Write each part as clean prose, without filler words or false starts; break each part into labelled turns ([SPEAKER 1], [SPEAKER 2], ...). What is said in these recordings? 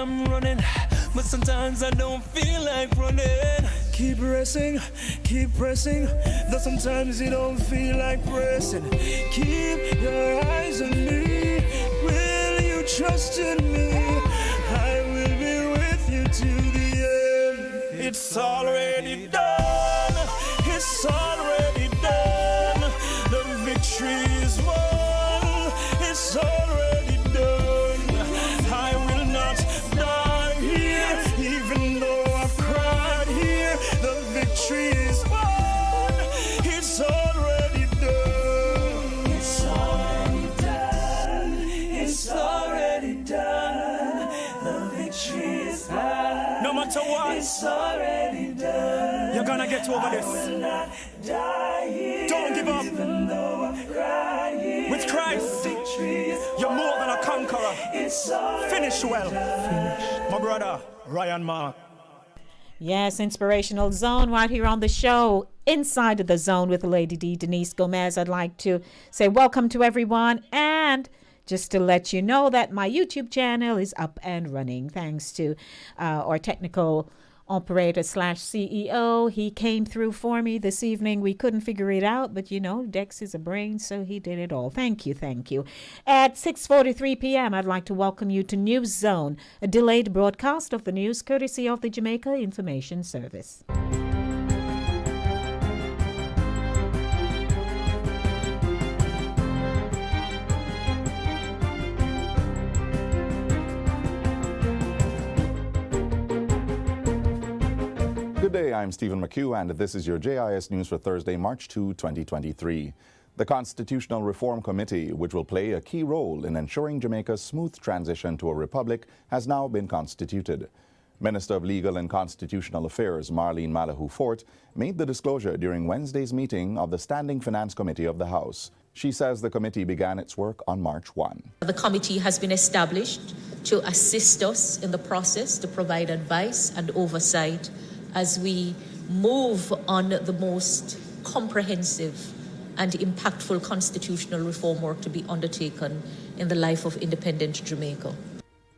[SPEAKER 1] I'm running, but sometimes I don't feel like running. Keep pressing, though sometimes you don't feel like pressing. Keep your eyes on me, will you trust in me? I will be with you to the end. It's already done, it's already done. The victory is won, it's already done. I will not die here, even though I've cried here. The victory is won, it's already done. It's already done, it's already done. The victory is won. No matter what, it's already done. You're gonna get over this. I will not die here. Don't give up. Even though I've cried here. With Christ, you're more than a conqueror. Finish well. Finish. My brother, Ryan Mark.
[SPEAKER 2] Yes, Inspirational Zone right here on the show, Inside of the Zone with Lady D, Denise Gomez. I'd like to say welcome to everyone, and just to let you know that my YouTube channel is up and running thanks to our technical operator / CEO. He came through for me this evening. We couldn't figure it out, but you know, Dex is a brain, so he did it all. Thank you. At 6:43 p.m., I'd like to welcome you to News Zone, a delayed broadcast of the news courtesy of the Jamaica Information Service.
[SPEAKER 3] Good day, I'm Stephen McHugh, and this is your JIS News for Thursday, March 2, 2023. The Constitutional Reform Committee, which will play a key role in ensuring Jamaica's smooth transition to a republic, has now been constituted. Minister of Legal and Constitutional Affairs Marlene Malahoo Fort made the disclosure during Wednesday's meeting of the Standing Finance Committee of the House. She says the committee began its work on March 1.
[SPEAKER 4] The committee has been established to assist us in the process, to provide advice and oversight as we move on the most comprehensive and impactful constitutional reform work to be undertaken in the life of independent Jamaica.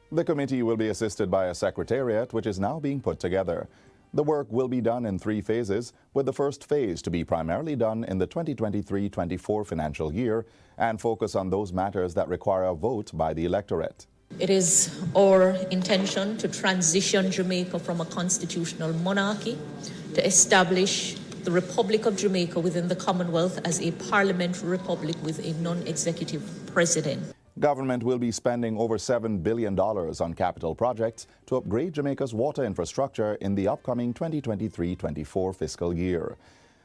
[SPEAKER 3] The committee will be assisted by a secretariat, which is now being put together. The work will be done in 3 phases, with the first phase to be primarily done in the 2023-24 financial year and focus on those matters that require a vote by the electorate.
[SPEAKER 4] It is our intention to transition Jamaica from a constitutional monarchy to establish the Republic of Jamaica within the Commonwealth as a parliamentary republic with a non-executive president.
[SPEAKER 3] Government will be spending over $7 billion on capital projects to upgrade Jamaica's water infrastructure in the upcoming 2023-24 fiscal year.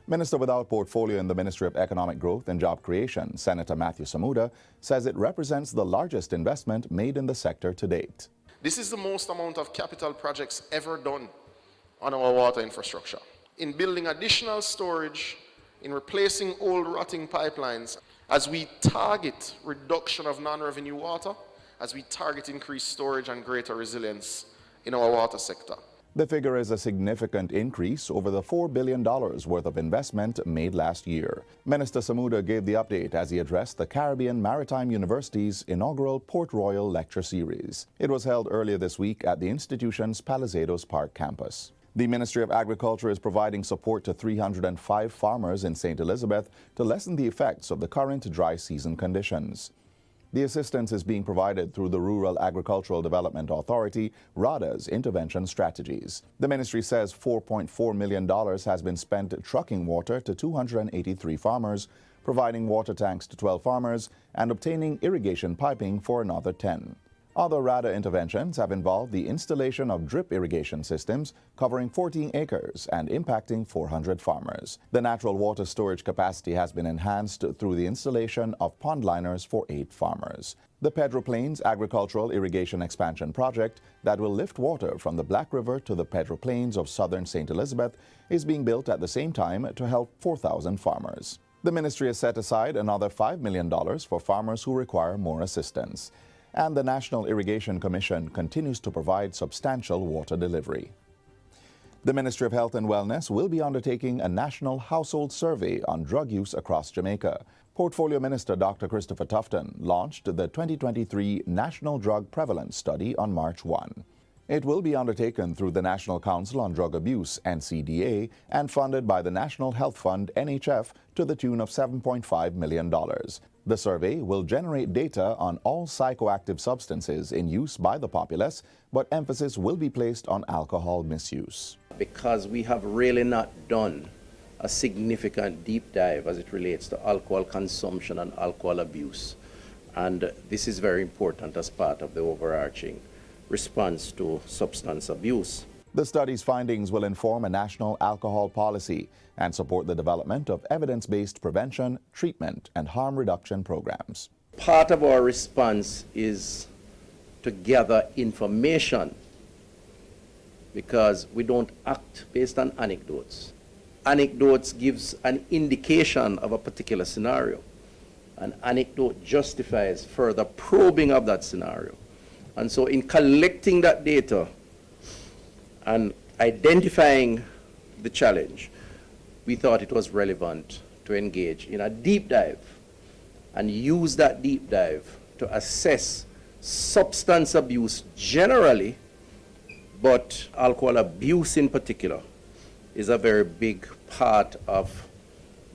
[SPEAKER 3] Minister without portfolio in the Ministry of Economic Growth and Job Creation, Senator Matthew Samuda, says it represents the largest investment made in the sector to date.
[SPEAKER 5] This is the most amount of capital projects ever done on our water infrastructure. In building additional storage, in replacing old rotting pipelines, as we target reduction of non-revenue water, as we target increased storage and greater resilience in our water sector.
[SPEAKER 3] The figure is a significant increase over the $4 billion worth of investment made last year. Minister Samuda gave the update as he addressed the Caribbean Maritime University's inaugural Port Royal Lecture Series. It was held earlier this week at the institution's Palisados Park campus. The Ministry of Agriculture is providing support to 305 farmers in St. Elizabeth to lessen the effects of the current dry season conditions. The assistance is being provided through the Rural Agricultural Development Authority, RADA's intervention strategies. The ministry says $4.4 million has been spent trucking water to 283 farmers, providing water tanks to 12 farmers, and obtaining irrigation piping for another 10. Other RADA interventions have involved the installation of drip irrigation systems covering 14 acres and impacting 400 farmers. The natural water storage capacity has been enhanced through the installation of pond liners for 8 farmers. The Pedro Plains Agricultural Irrigation Expansion Project that will lift water from the Black River to the Pedro Plains of southern St. Elizabeth is being built at the same time to help 4,000 farmers. The ministry has set aside another $5 million for farmers who require more assistance. And the National Irrigation Commission continues to provide substantial water delivery. The Ministry of Health and Wellness will be undertaking a national household survey on drug use across Jamaica. Portfolio Minister Dr. Christopher Tufton launched the 2023 National Drug Prevalence Study on March 1. It will be undertaken through the National Council on Drug Abuse, NCDA, and funded by the National Health Fund, NHF, to the tune of $7.5 million. The survey will generate data on all psychoactive substances in use by the populace, but emphasis will be placed on alcohol misuse.
[SPEAKER 6] Because we have really not done a significant deep dive as it relates to alcohol consumption and alcohol abuse. And this is very important as part of the overarching response to substance abuse.
[SPEAKER 3] The study's findings will inform a national alcohol policy and support the development of evidence-based prevention, treatment, and harm reduction programs.
[SPEAKER 6] Part of our response is to gather information, because we don't act based on anecdotes. Anecdotes gives an indication of a particular scenario. An anecdote justifies further probing of that scenario. And so in collecting that data and identifying the challenge, we thought it was relevant to engage in a deep dive and use that deep dive to assess substance abuse generally, but alcohol abuse in particular is a very big part of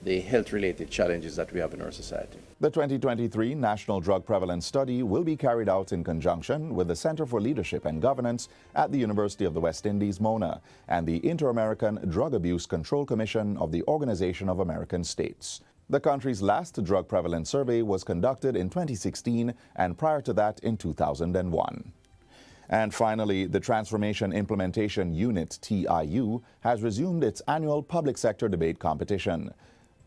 [SPEAKER 6] the health-related challenges that we have in our society.
[SPEAKER 3] The 2023 National Drug Prevalence Study will be carried out in conjunction with the Center for Leadership and Governance at the University of the West Indies, MONA, and the Inter-American Drug Abuse Control Commission of the Organization of American States. The country's last drug prevalence survey was conducted in 2016 and prior to that in 2001. And finally, the Transformation Implementation Unit, TIU, has resumed its annual public sector debate competition.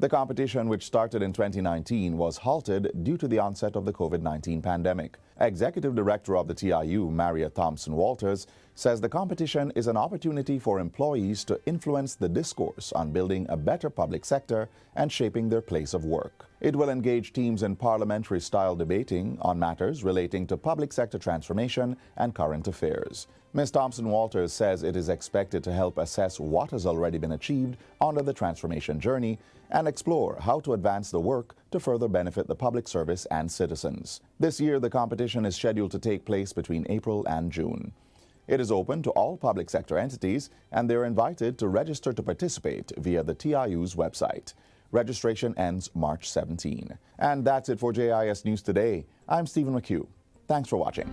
[SPEAKER 3] The competition, which started in 2019, was halted due to the onset of the COVID-19 pandemic. Executive Director of the TIU, Maria Thompson-Walters, says the competition is an opportunity for employees to influence the discourse on building a better public sector and shaping their place of work. It will engage teams in parliamentary-style debating on matters relating to public sector transformation and current affairs. Ms. Thompson-Walters says it is expected to help assess what has already been achieved under the transformation journey and explore how to advance the work to further benefit the public service and citizens. This year, the competition is scheduled to take place between April and June. It is open to all public sector entities, and they're invited to register to participate via the TIU's website. Registration ends March 17. And that's it for JIS News Today. I'm Stephen McHugh. Thanks for watching.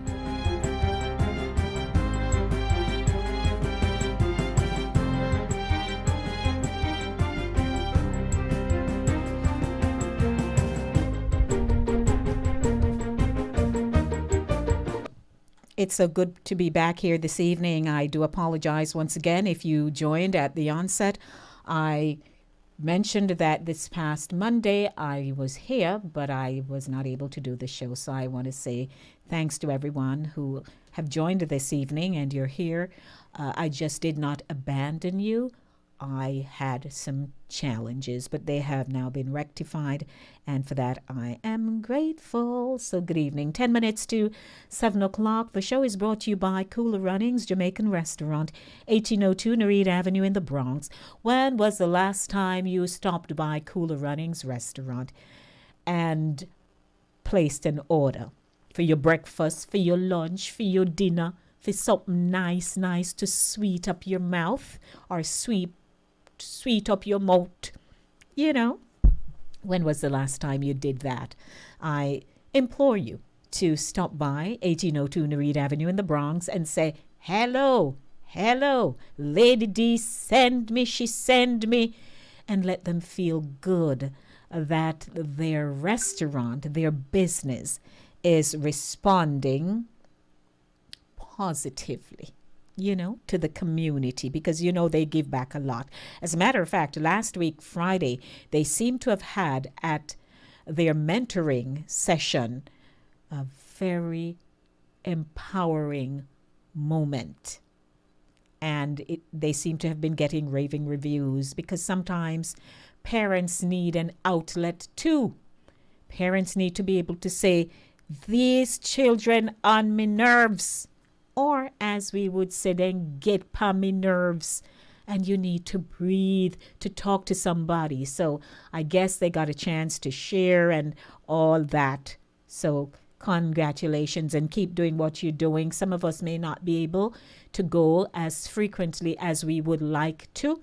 [SPEAKER 2] It's so good to be back here this evening. I do apologize once again if you joined at the onset. I mentioned that this past Monday I was here, but I was not able to do the show. So I want to say thanks to everyone who have joined this evening and you're here. I just did not abandon you. I had some challenges, but they have now been rectified, and for that I am grateful. So good evening. 10 minutes to 7 o'clock. The show is brought to you by Cooler Runnings Jamaican Restaurant, 1802 Nereid Avenue in the Bronx. When was the last time you stopped by Cooler Runnings Restaurant and placed an order for your breakfast, for your lunch, for your dinner, for something nice to sweet up your mouth or sweet up your mouth? You know, when was the last time you did that? I implore you to stop by 1802 Nereid Avenue in the Bronx and say, hello, Lady D send me, she send me, and let them feel good that their restaurant, their business is responding positively, you know, to the community, because, you know, they give back a lot. As a matter of fact, last week, Friday, they seem to have had at their mentoring session a very empowering moment. And they seem to have been getting raving reviews, because sometimes parents need an outlet too. Parents need to be able to say, these children on me nerves. Or, as we would say, then get on me nerves, and you need to breathe to talk to somebody. So I guess they got a chance to share and all that. So congratulations, and keep doing what you're doing. Some of us may not be able to go as frequently as we would like to,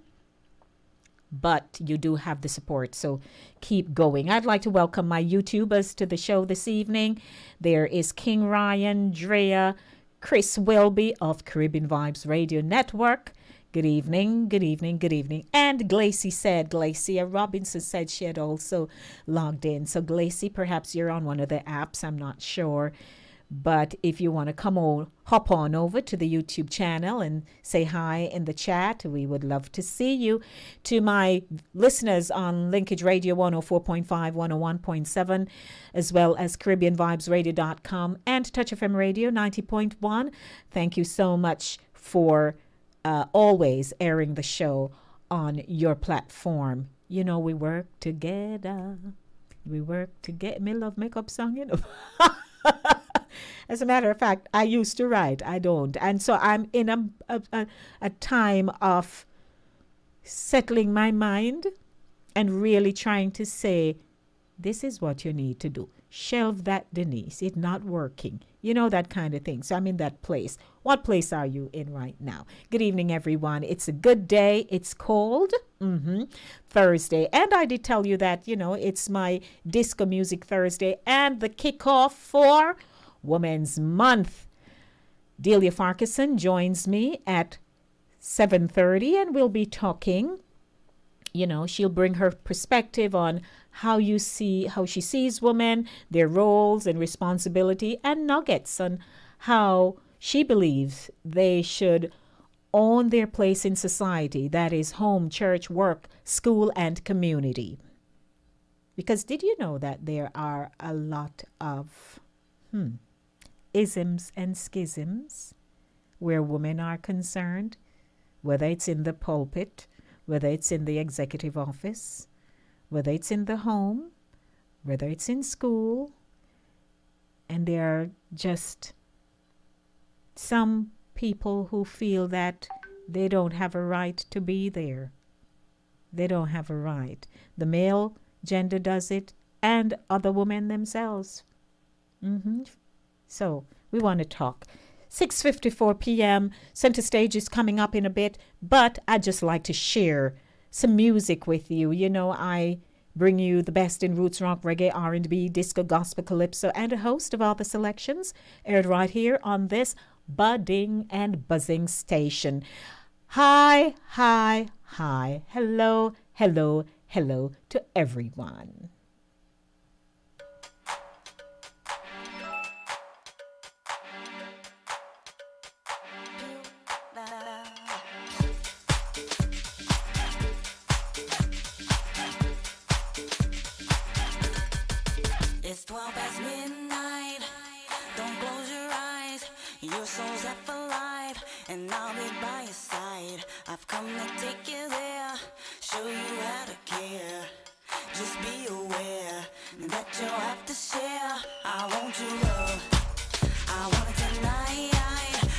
[SPEAKER 2] but you do have the support, so keep going. I'd like to welcome my YouTubers to the show this evening. There is King Ryan, Drea, Chris Welby of Caribbean Vibes Radio Network. Good evening, good evening, good evening. And Glacia Robinson said she had also logged in. So Glacie, perhaps you're on one of the apps, I'm not sure. But if you want to hop on over to the YouTube channel and say hi in the chat, we would love to see you. To my listeners on Linkage Radio 104.5, 101.7, as well as CaribbeanVibesRadio.com and Touch FM Radio 90.1, thank you so much for always airing the show on your platform. You know, we work together. We work together. Me love makeup song, you know. As a matter of fact, I used to write. I don't. And so I'm in a time of settling my mind and really trying to say, this is what you need to do. Shelve that, Denise. It's not working. You know, that kind of thing. So I'm in that place. What place are you in right now? Good evening, everyone. It's a good day. It's cold. Thursday. And I did tell you that, you know, it's my Disco Music Thursday and the kickoff for Women's Month. Delia Farquharson joins me at 7:30 and we'll be talking. You know, she'll bring her perspective on how she sees women, their roles and responsibility, and nuggets on how she believes they should own their place in society. That is home, church, work, school, and community. Because did you know that there are a lot of isms and schisms where women are concerned, whether it's in the pulpit, whether it's in the executive office, whether it's in the home, whether it's in school, and there are just some people who feel that they don't have a right to be there. They don't have a right. The male gender does it, and other women themselves. So we want to talk. 6:54 p.m. Center Stage is coming up in a bit, but I'd just like to share some music with you. You know, I bring you the best in roots, rock, reggae, R&B, disco, gospel, calypso, and a host of other selections aired right here on this budding and buzzing station. Hi, hi, hi. Hello, hello, hello to everyone.
[SPEAKER 7] It's 12 past midnight. Don't close your eyes. Your soul's set for life, and I'll be by your side. I've come to take you there, show you how to care. Just be aware that you'll have to share. I want your love. I want it tonight.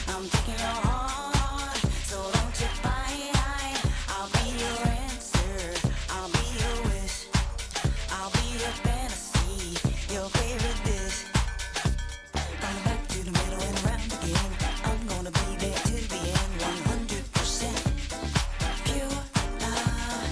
[SPEAKER 7] I'm taking your heart, so don't you fight. I'll be your answer. I'll be your wish. I'll be your fantasy, your favorite dish. From back to the middle and around again. I'm gonna be there to the end. 100% pure love.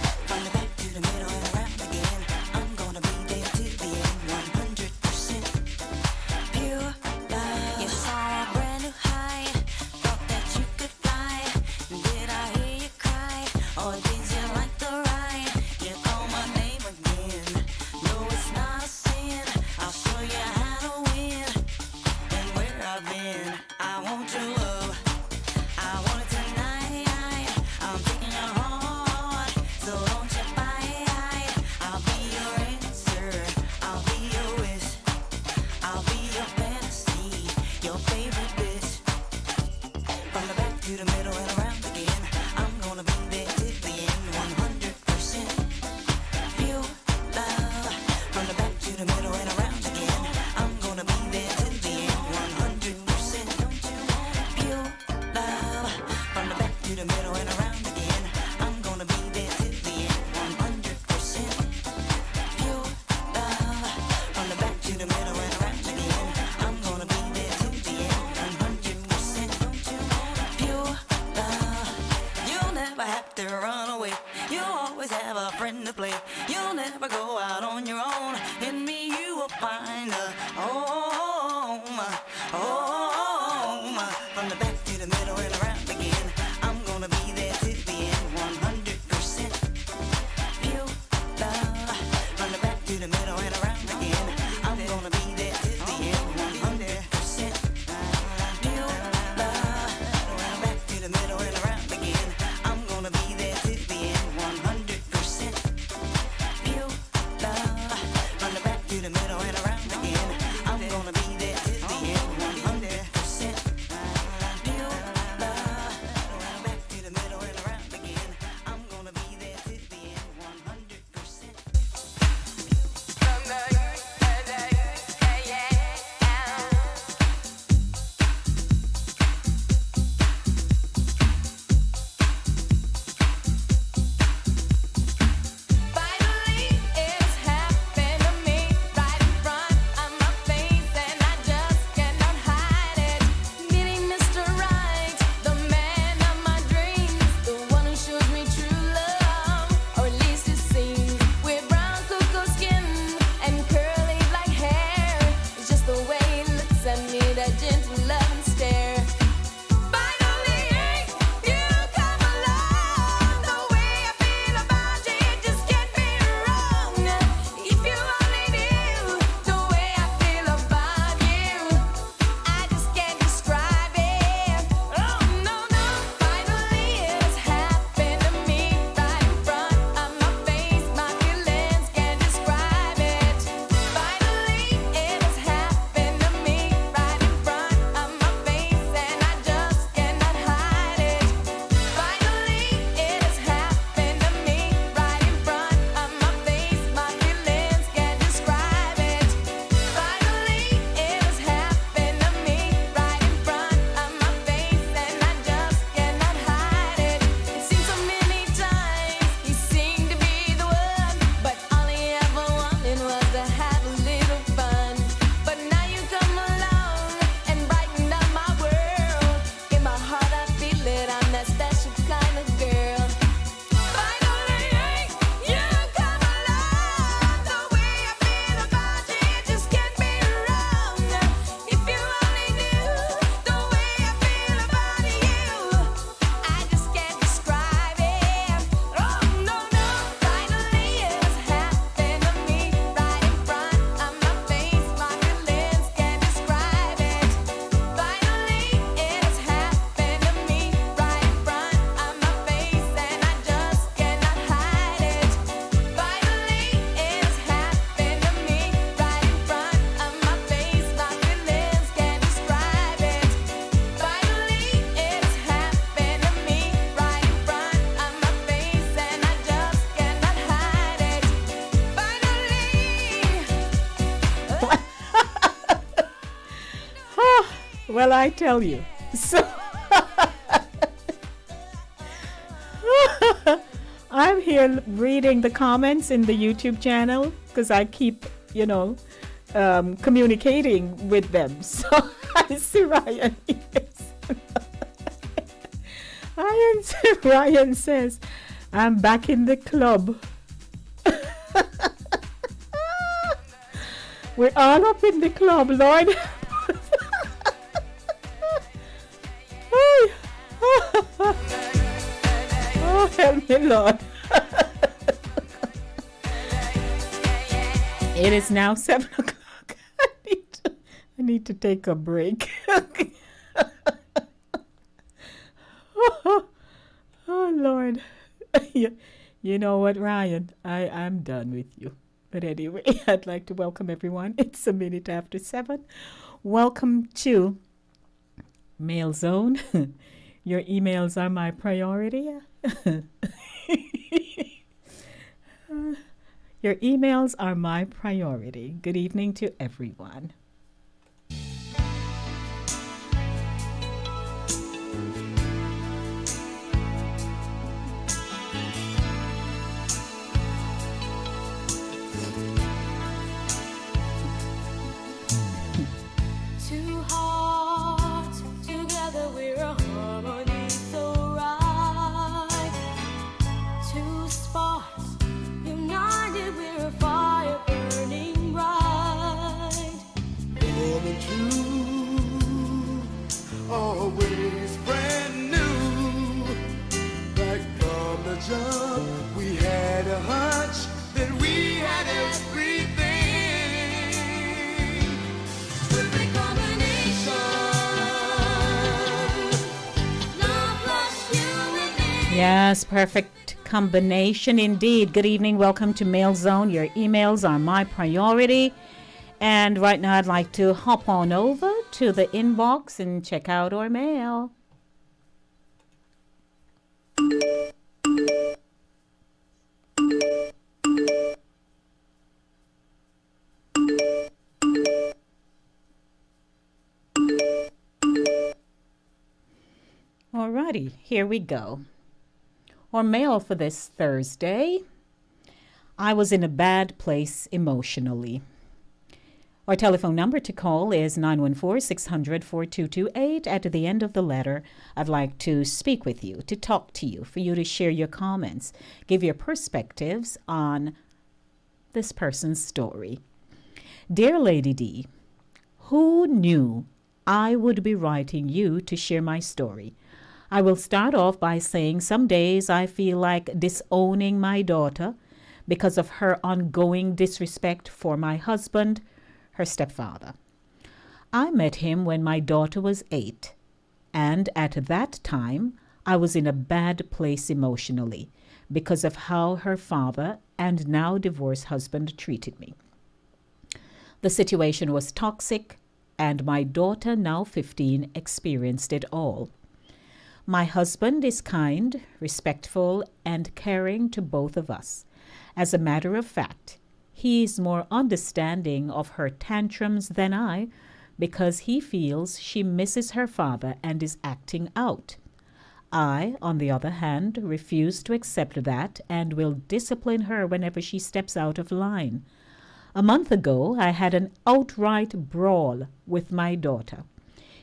[SPEAKER 7] have a friend to play. You'll never go out on your own. In me you will find a home, home. From the back to the middle and around again, I'm gonna be there to the end. 100% pure love. From the back to the middle and around again, I'm gonna be there to the end. 100% pure love. From the back to the middle and around again, I'm gonna be there to the end. 100% pure love. From the back to the middle and around again, I'm gonna be there to the end. 100% pure love. From the back to the middle and around again, I'm gonna be there to the end. 100%.
[SPEAKER 8] Finally, it's happened to me right in front of my face, and I just cannot hide it. Meeting Mr. Right, the man of my dreams, the one who showed me true love, or at least it seems. With brown cocoa skin and curly black hair, it's just the way he looks at me, that gentle loving stare. Finally, you come along. The way I feel about you, it just can't be wrong. If you only knew the way I feel about you, I just can't describe it. Oh no, no. Finally, it's happened to me right in front of my face. My feelings can't describe it. Finally, it has happened to me right in front of my face, and I just cannot hide it. Finally, it has happened to me right in front of my face. My feelings can't describe it. Finally, it has happened to me right in front of my face, and I just cannot hide it. It seems so many times he seemed to be the one, but all he ever wanted was to have a little fun. But now you come along and brighten up my world. In my heart I feel it, I'm that special kind of girl. Finally, you come along. The way I feel about you, it just can't be wrong. If you only knew the way I feel about you, I just can't describe it. Oh no, no. Finally, it has happened to me right in front of my face. My feelings can't describe it. Finally, it has happened to me right in front of my face, and I just cannot hide it. Finally, it has happened to me right in front of my face. My feelings can't describe it. Finally, it has happened to me right in front of my face, and I just cannot hide it.
[SPEAKER 2] Well, I tell you. So I'm here reading the comments in the YouTube channel because I keep, communicating with them. So I see Ryan. Yes. Ryan says, I'm back in the club. We're all up in the club, Lord. Oh, help me, Lord. It is now 7 o'clock. I need to take a break. Oh, Lord. You know what, Ryan? I'm done with you. But anyway, I'd like to welcome everyone. It's a minute after 7. Welcome to Mail Zone. Your emails are my priority. Your emails are my priority. Good evening to everyone.
[SPEAKER 8] Two hearts together, we're a harmony so right. Two sparks
[SPEAKER 2] Yes, perfect combination indeed. Good evening. Welcome to Mail Zone. Your emails are my priority. And right now, I'd like to hop on over to the inbox and check out our mail. Alrighty, here we go. Our mail for this Thursday. I was in a bad place emotionally. Our telephone number to call is 914-600-4228. At the end of the letter, I'd like to speak with you, to talk to you, for you to share your comments, give your perspectives on this person's story. Dear Lady D, who knew I would be writing you to share my story? I will start off by saying some days I feel like disowning my daughter because of her ongoing disrespect for my husband, her stepfather. I met him when my daughter was 8, and at that time I was in a bad place emotionally because of how her father and now divorced husband treated me. The situation was toxic, and my daughter, now 15, experienced it all. My husband is kind, respectful, and caring to both of us. As a matter of fact, he is more understanding of her tantrums than I because he feels she misses her father and is acting out. I, on the other hand, refuse to accept that and will discipline her whenever she steps out of line. A month ago, I had an outright brawl with my daughter.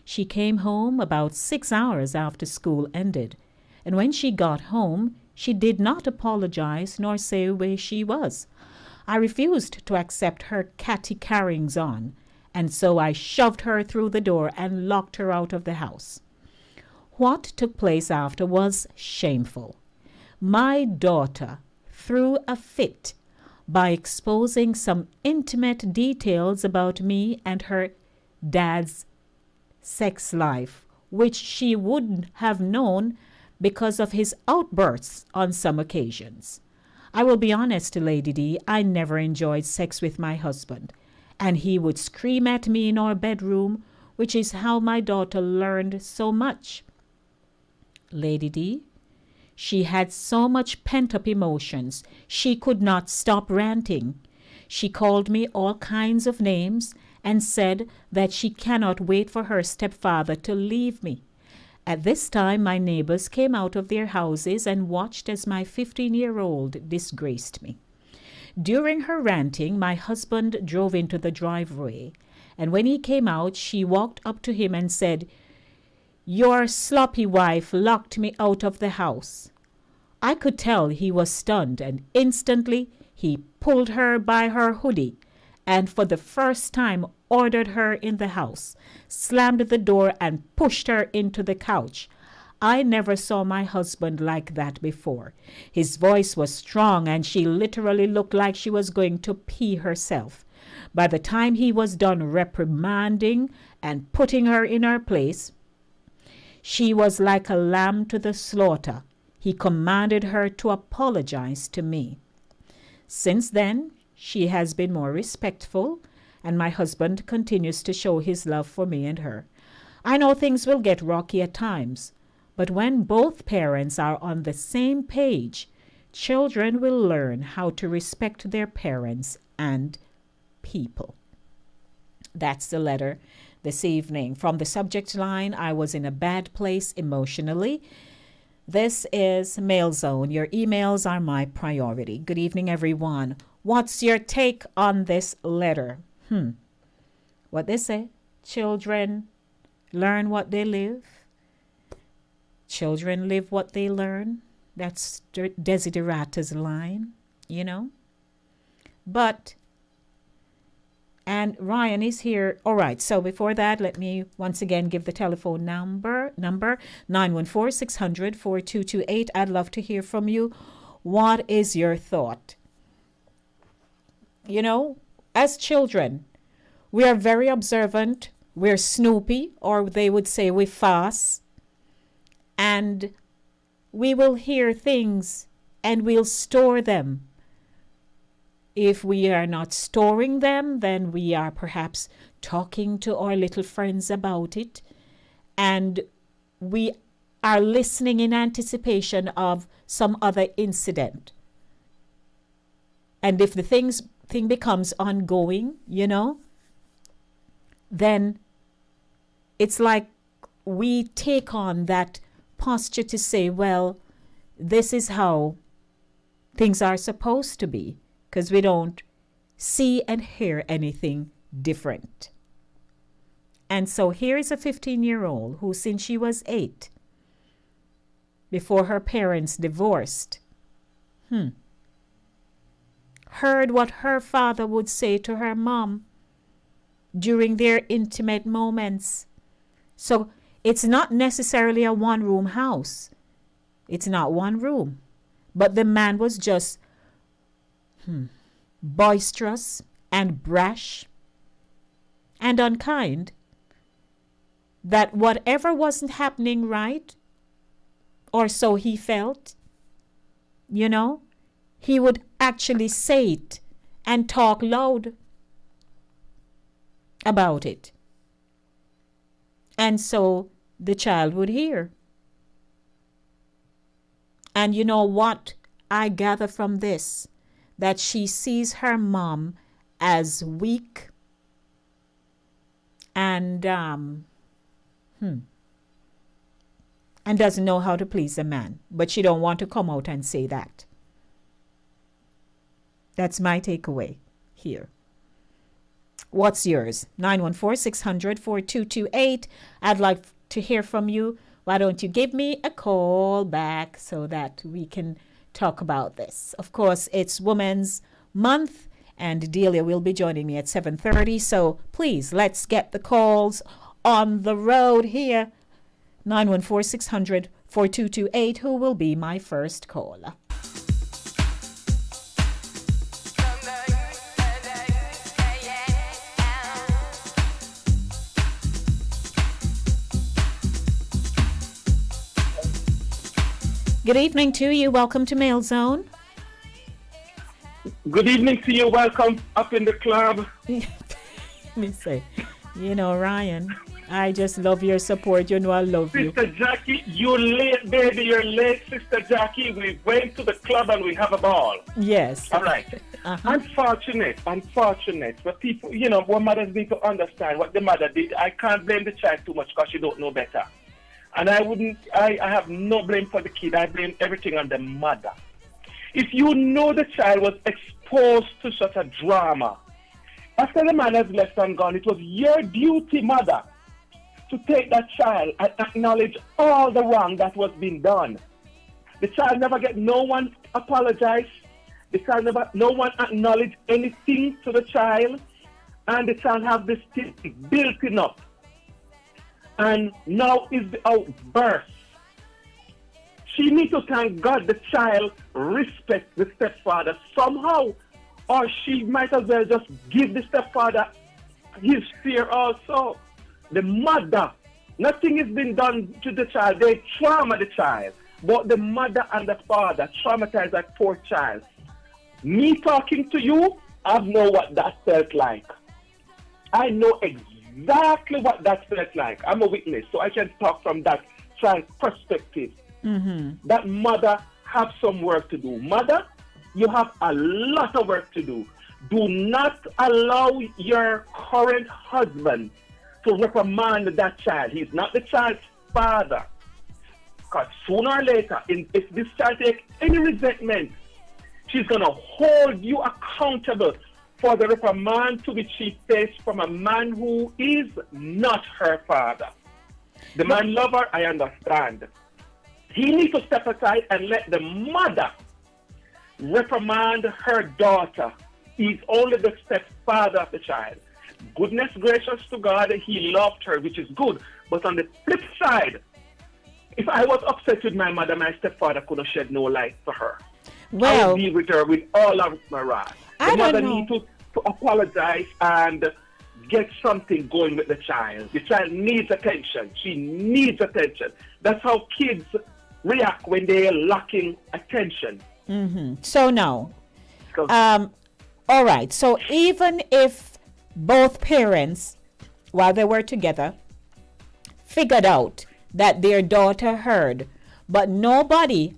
[SPEAKER 2] She came home about 6 hours after school ended, and when she got home, she did not apologize nor say where she was. I refused to accept her catty carryings on, and so I shoved her through the door and locked her out of the house. What took place after was shameful. My daughter threw a fit by exposing some intimate details about me and her dad's sex life, which she wouldn't have known because of his outbursts on some occasions. I will be honest, Lady D, I never enjoyed sex with my husband, and he would scream at me in our bedroom, which is how my daughter learned so much. Lady D, she had so much pent-up emotions, she could not stop ranting. She called me all kinds of names and said that she cannot wait for her stepfather to leave me. At this time, my neighbors came out of their houses and watched as my 15-year-old disgraced me. During her ranting, my husband drove into the driveway, and when he came out, she walked up to him and said, "Your sloppy wife locked me out of the house." I could tell he was stunned, and instantly he pulled her by her hoodie and for the first time ordered her in the house, slammed the door and pushed her into the couch. I never saw my husband like that before. His voice was strong and she literally looked like she was going to pee herself. By the time he was done reprimanding and putting her in her place, she was like a lamb to the slaughter. He commanded her to apologize to me. Since then, she has been more respectful, and my husband continues to show his love for me and her. I know things will get rocky at times, but when both parents are on the same page, children will learn how to respect their parents and people. That's the letter this evening. From the subject line, I was in a bad place emotionally. This is Mail Zone. Your emails are my priority. Good evening, everyone. What's your take on this letter? What they say? Children learn what they live. Children live what they learn. That's Desiderata's line, you know. But, and Ryan is here. All right, so before that, let me once again give the telephone number 914-600-4228. I'd love to hear from you. What is your thought? You know, as children, we are very observant. We're snoopy, or they would say we fuss. And we will hear things and we'll store them. If we are not storing them, then we are perhaps talking to our little friends about it, and we are listening in anticipation of some other incident. And if the thing becomes ongoing, then it's like we take on that posture to say, well, this is how things are supposed to be, because we don't see and hear anything different. And so here is a 15-year-old who, since she was 8, before her parents divorced, heard what her father would say to her mom during their intimate moments. So it's not necessarily a one-room house. It's not one room. But the man was just boisterous and brash and unkind, that whatever wasn't happening right, or so he felt, he would actually say it and talk loud about it. And so the child would hear. And you know what I gather from this? That she sees her mom as weak and doesn't know how to please a man. But she don't want to come out and say that. That's my takeaway here. What's yours? 914-600-4228. I'd like to hear from you. Why don't you give me a call back so that we can talk about this? Of course, it's Women's Month, and Delia will be joining me at 7:30. So please, let's get the calls on the road here. 914-600-4228. Who will be my first caller? Good evening to you. Welcome to Mail Zone.
[SPEAKER 9] Good evening to you. Welcome up in the club.
[SPEAKER 2] Let me say, Ryan, I just love your support. I love you.
[SPEAKER 9] Sister Jackie, you're late, baby. You're late, Sister Jackie. We went to the club and we have a ball.
[SPEAKER 2] Yes.
[SPEAKER 9] All right. Unfortunate. But people, what mothers need to understand what the mother did. I can't blame the child too much because she don't know better. And I have no blame for the kid. I blame everything on the mother. If you know the child was exposed to such a drama, after the man has left and gone, it was your duty, mother, to take that child and acknowledge all the wrong that was being done. The child never get no one apologize. The child no one acknowledge anything to the child. And the child have this thing built up. And now is the outburst. She needs to thank God the child respect the stepfather somehow. Or she might as well just give the stepfather his fear also. The mother, nothing has been done to the child. They trauma the child. But the mother and the father traumatize that poor child. Me talking to you, I know what that felt like. I know exactly what that felt like. I'm a witness, so I can talk from that child's perspective. That mother have some work to do. Mother, you have a lot of work to do. Do not allow your current husband to reprimand that child. He's not the child's father. Because sooner or later, if this child takes any resentment, she's going to hold you accountable for the reprimand to which she faced from a man who is not her father. The man love her, I understand. He needs to step aside and let the mother reprimand her daughter. He's only the stepfather of the child. Goodness gracious to God, he loved her, which is good. But on the flip side, if I was upset with my mother, my stepfather could have shed no light for her. I would deal with her with all of my wrath. The mother needs to apologize and get something going with the child. The child needs attention. She needs attention. That's how kids react when they are lacking attention.
[SPEAKER 2] So no.
[SPEAKER 9] 'Cause-
[SPEAKER 2] All right. So even if both parents, while they were together, figured out that their daughter heard, but nobody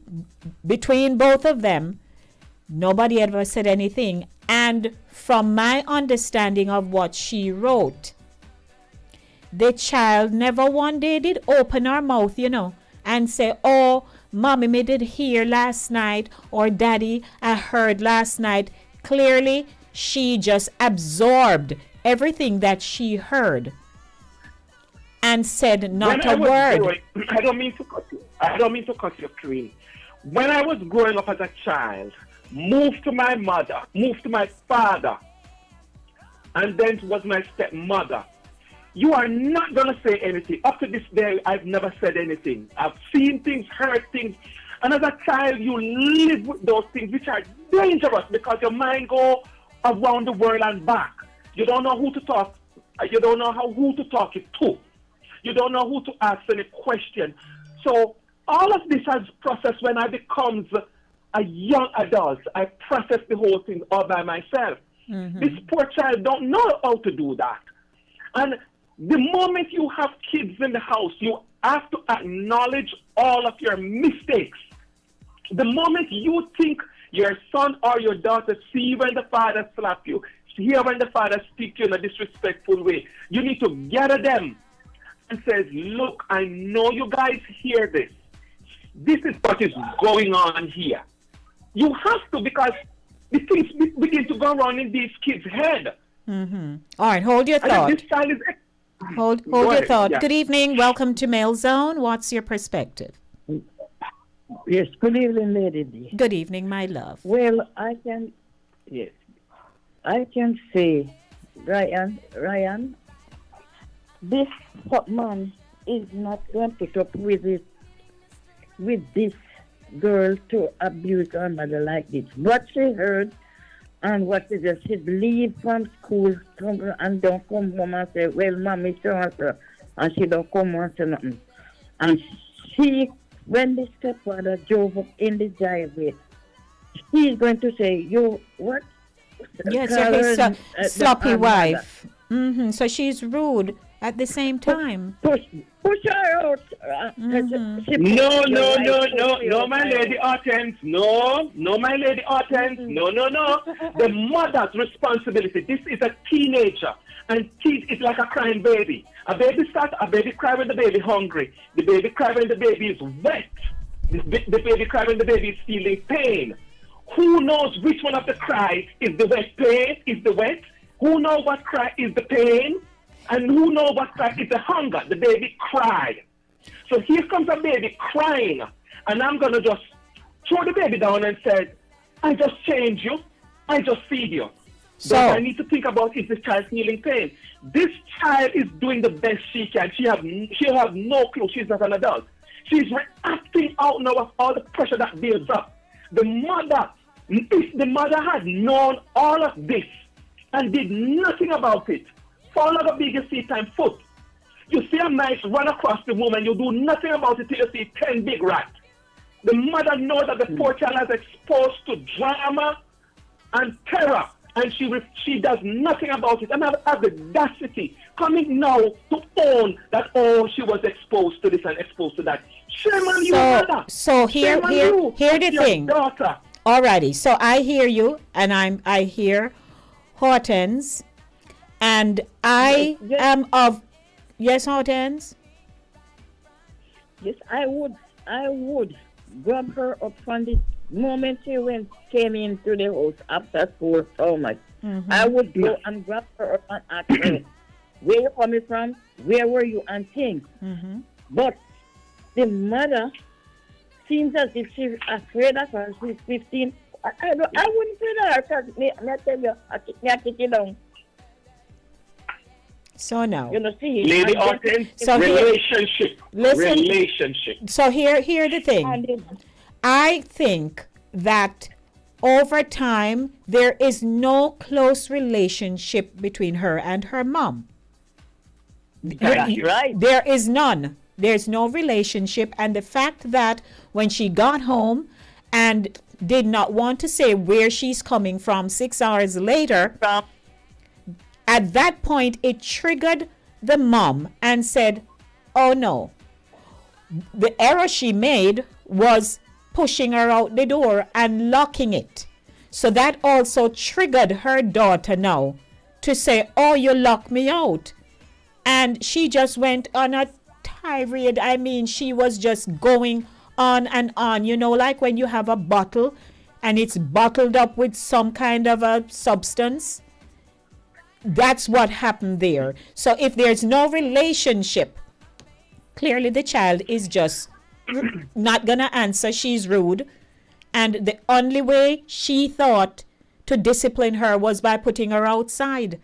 [SPEAKER 2] between both of them, nobody ever said anything. And from my understanding of what she wrote, the child never one day did open her mouth, and say, oh, mommy, me did hear last night, or daddy, I heard last night. Clearly, she just absorbed everything that she heard and said not a word.
[SPEAKER 9] I don't mean to cut you. I don't mean to cut you clean. When I was growing up as a child, moved to my mother, moved to my father, and then was my stepmother. You are not going to say anything. Up to this day, I've never said anything. I've seen things, heard things. And as a child, you live with those things which are dangerous because your mind go around the world and back. You don't know who to talk. You don't know who to talk it to. You don't know who to ask any question. So all of this has processed when I becomes a young adult. I process the whole thing all by myself. This poor child don't know how to do that. And the moment you have kids in the house, you have to acknowledge all of your mistakes. The moment you think your son or your daughter see when the father slap you, hear when the father speak to you in a disrespectful way, you need to gather them and says, look, I know you guys hear this. This is what is going on here. You have to, because the things begin to go wrong in these kids' head.
[SPEAKER 2] All right, hold your thought.
[SPEAKER 9] And this child is...
[SPEAKER 2] Hold
[SPEAKER 9] Go
[SPEAKER 2] your
[SPEAKER 9] ahead,
[SPEAKER 2] thought.
[SPEAKER 9] yeah.
[SPEAKER 2] Good evening. Welcome to Mail Zone. What's your perspective?
[SPEAKER 10] Yes, good evening, Lady D.
[SPEAKER 2] Good evening, my love.
[SPEAKER 10] Well, I can say, Ryan, this man is not going to put up with this girl to abuse her mother like this. What she heard and what she just she leave from school and don't come home and say, well, mommy, so and she don't come home and say nothing. And when the stepfather drove up in the driveway, he's going to say, you what?
[SPEAKER 2] Yes, his sloppy wife. So she's rude at the same time.
[SPEAKER 10] Push her out.
[SPEAKER 9] No, my lady Hortense. No, my lady Hortense. No. The mother's responsibility. This is a teenager. And kids is like a crying baby. A baby cry when the baby hungry. The baby cry when the baby is wet. The baby cry when the baby is feeling pain. Who knows which one of the cry is the wet pain, is the wet? Who knows what cry is the pain? And who knows what cry is the hunger? The baby cried. So here comes a baby crying. And I'm going to just throw the baby down and say, I just change you. I just feed you. So I need to think about is the child feeling pain. This child is doing the best she can. She have no clue. She's not an adult. She's reacting out now of all the pressure that builds up. The mother, if the mother had known all of this and did nothing about it, fall out of bigger seat and foot. You see a mice run across the room and you do nothing about it till you see 10 big rats. The mother knows that the poor child is exposed to drama and terror, and she does nothing about it. And have the audacity coming now to own that, oh, she was exposed to this and exposed to that. Shame on you, mother.
[SPEAKER 2] So here the thing.
[SPEAKER 9] Daughter.
[SPEAKER 2] Alrighty, so I hear you, and I hear Hortense, and I am of Hortense.
[SPEAKER 10] Yes, I would grab her up from the moment she came into the house after school so much. I would go and grab her up and ask her, where you coming from? Where were you? And things. But the mother seems as if she's afraid of her. She's 15. I wouldn't say that because I tell you, I kick it down.
[SPEAKER 2] So now,
[SPEAKER 9] Lady Hortense,
[SPEAKER 2] so
[SPEAKER 9] relationship.
[SPEAKER 2] So here the thing. I think that over time there is no close relationship between her and her mom.
[SPEAKER 10] Right.
[SPEAKER 2] There is none. there's no relationship, and the fact that when she got home and did not want to say where she's coming from 6 hours later, at that point it triggered the mom and said, oh no, the error she made was pushing her out the door and locking it. So that also triggered her daughter now to say, oh, you locked me out. And she just went on a tirade. I mean, she was just going on and on, you know, like when you have a bottle and it's bottled up with some kind of a substance. That's what happened there. So if there's no relationship, clearly the child is just not gonna answer. She's rude. And the only way she thought to discipline her was by putting her outside.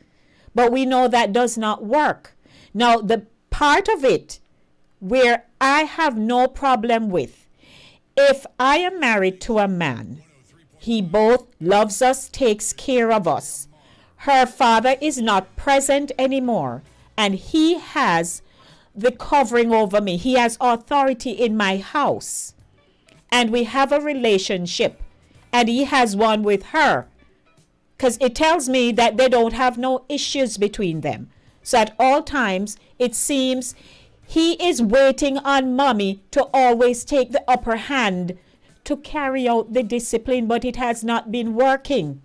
[SPEAKER 2] But we know that does not work. Now, the part of it where I have no problem with, if I am married to a man, he both loves us, takes care of us. Her father is not present anymore, and he has the covering over me. He has authority in my house. And we have a relationship, and he has one with her, because it tells me that they don't have no issues between them. So at all times, it seems he is waiting on mommy to always take the upper hand to carry out the discipline, but it has not been working.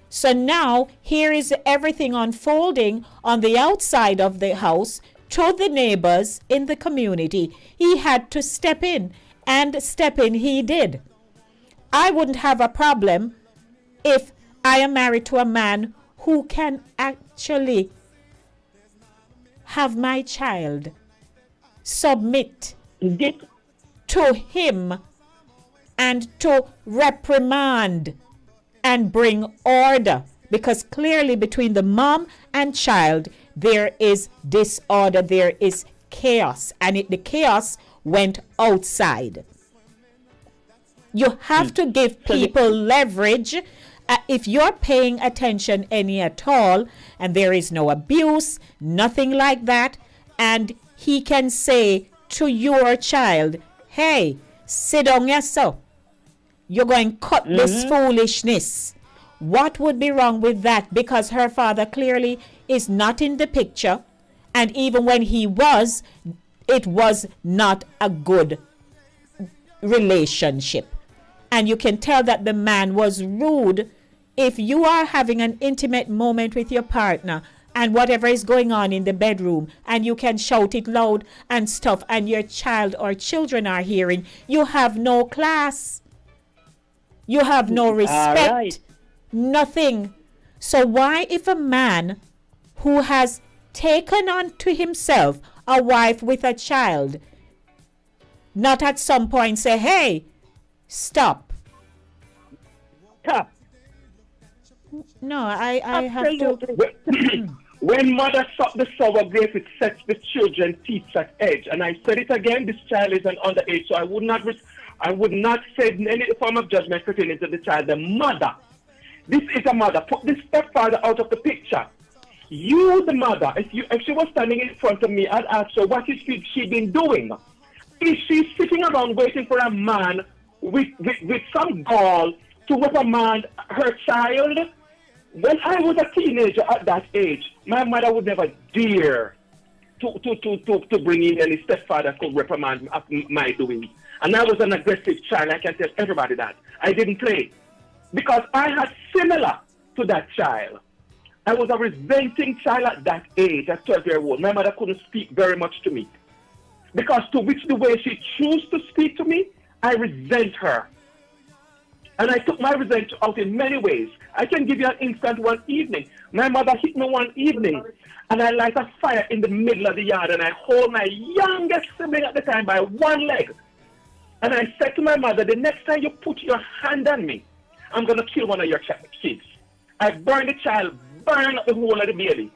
[SPEAKER 2] So now here is everything unfolding on the outside of the house to the neighbors in the community. He had to step in. And step in he did. I wouldn't have a problem if I am married to a man who can actually have my child submit to him and to reprimand and bring order. Because clearly between the mom and child, there is disorder, there is chaos. And the chaos went outside. You have to give people leverage. If you're paying attention any at all, and there is no abuse, nothing like that, and he can say to your child, hey, sit down yourself. You're going to cut this foolishness. What would be wrong with that? Because her father clearly is not in the picture. And even when he was, it was not a good relationship. And you can tell that the man was rude. If you are having an intimate moment with your partner and whatever is going on in the bedroom, and you can shout it loud and stuff, and your child or children are hearing, you have no class. You have no respect. Nothing. So why, if a man who has taken on to himself a wife with a child, not at some point say, hey, stop. No, I have to.
[SPEAKER 9] When mother suck the sour grape, it sets the children's teeth at edge. And I said it again, this child is an underage, so I would not say any form of judgment pertaining to the child. The mother, this is a mother. Put the stepfather out of the picture. You, the mother, if she was standing in front of me, I'd ask her, what is she been doing? Is she sitting around waiting for a man with some gall to reprimand her child? When I was a teenager at that age, my mother would never dare to bring in any stepfather could reprimand my doing. And I was an aggressive child. I can tell everybody that. I didn't play. Because I had similar to that child. I was a resenting child at that age, at 12-year-old. My mother couldn't speak very much to me. Because to which the way she chose to speak to me, I resent her. And I took my revenge out in many ways. I can give you an instance one evening. My mother hit me one evening, and I light a fire in the middle of the yard, and I hold my youngest sibling at the time by one leg. And I said to my mother, the next time you put your hand on me, I'm going to kill one of your kids. I burned the child, burned up the whole of the baby.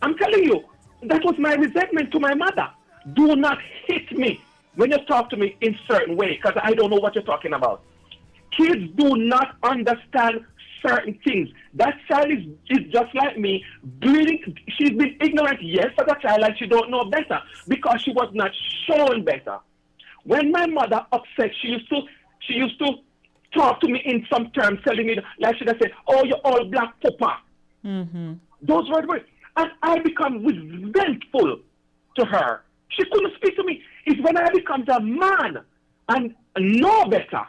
[SPEAKER 9] I'm telling you, that was my resentment to my mother. Do not hit me when you talk to me in certain way, because I don't know what you're talking about. Kids do not understand certain things. That child is just like me, bleeding. She's been ignorant, yes, as a child, and she don't know better because she was not shown better. When my mother upset, she used to talk to me in some terms, telling me, like she said, "Oh, you're all black papa."
[SPEAKER 2] Mm-hmm.
[SPEAKER 9] Those were the words. And I become resentful to her. She couldn't speak to me. It's when I become a man and know better,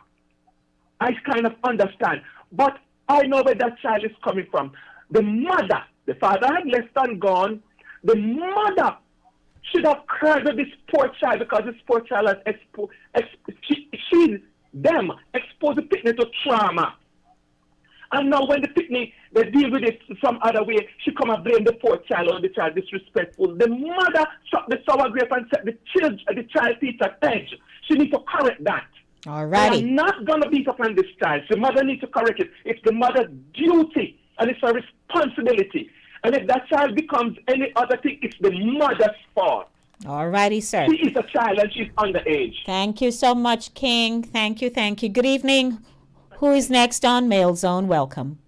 [SPEAKER 9] I kind of understand. But I know where that child is coming from. The mother, the father had left and gone. The mother should have cursed this poor child because this poor child has exposed the picnic to trauma. And now when the picnic, they deal with it some other way, she come and blame the poor child or the child disrespectful. The mother shot the sour grape and set the child teeth at edge. She needs to correct that.
[SPEAKER 2] All righty.
[SPEAKER 9] I'm not going to beat up on this child. The mother needs to correct it. It's the mother's duty and it's her responsibility. And if that child becomes any other thing, it's the mother's fault.
[SPEAKER 2] All righty, sir.
[SPEAKER 9] She is a child and she's underage.
[SPEAKER 2] Thank you so much, King. Thank you, thank you. Good evening. Who is next on Mail Zone? Welcome.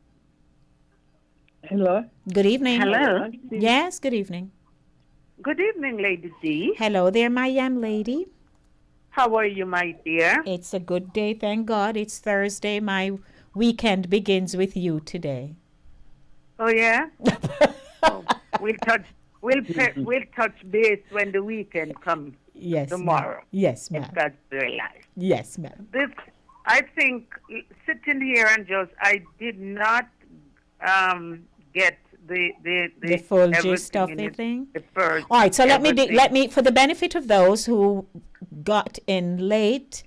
[SPEAKER 10] Hello.
[SPEAKER 2] Good evening.
[SPEAKER 11] Hello.
[SPEAKER 2] Yes, good evening.
[SPEAKER 11] Good evening, Lady D.
[SPEAKER 2] Hello there, my young lady.
[SPEAKER 11] How are you, my dear?
[SPEAKER 2] It's a good day, thank God. It's Thursday. My weekend begins with you today.
[SPEAKER 11] Oh yeah. Oh, we'll touch base when the weekend comes.
[SPEAKER 2] Yes,
[SPEAKER 11] tomorrow.
[SPEAKER 2] Ma'am. Yes, ma'am.
[SPEAKER 11] If that's very life.
[SPEAKER 2] Yes, ma'am.
[SPEAKER 11] This, I think, sitting here and I did not get the
[SPEAKER 2] full gist of the thing. All right, so let me for the benefit of those who got in late,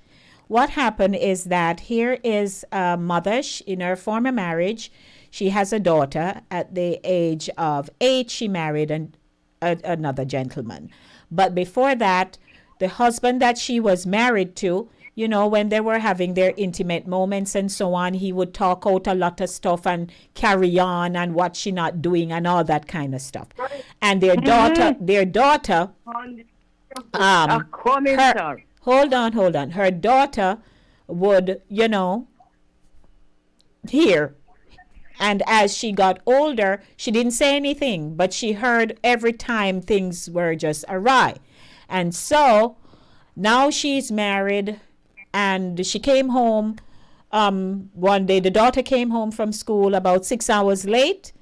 [SPEAKER 2] what happened is that here is a mother in her former marriage. She has a daughter. At the age of 8, she married another gentleman. But before that, the husband that she was married to, you know, when they were having their intimate moments and so on, he would talk out a lot of stuff and carry on and what she not doing and all that kind of stuff. And their daughter, hold on. Her daughter would, you know, hear. And as she got older, she didn't say anything, but she heard every time things were just awry. And so now she's married and she came home one day. The daughter came home from school about 6 hours late,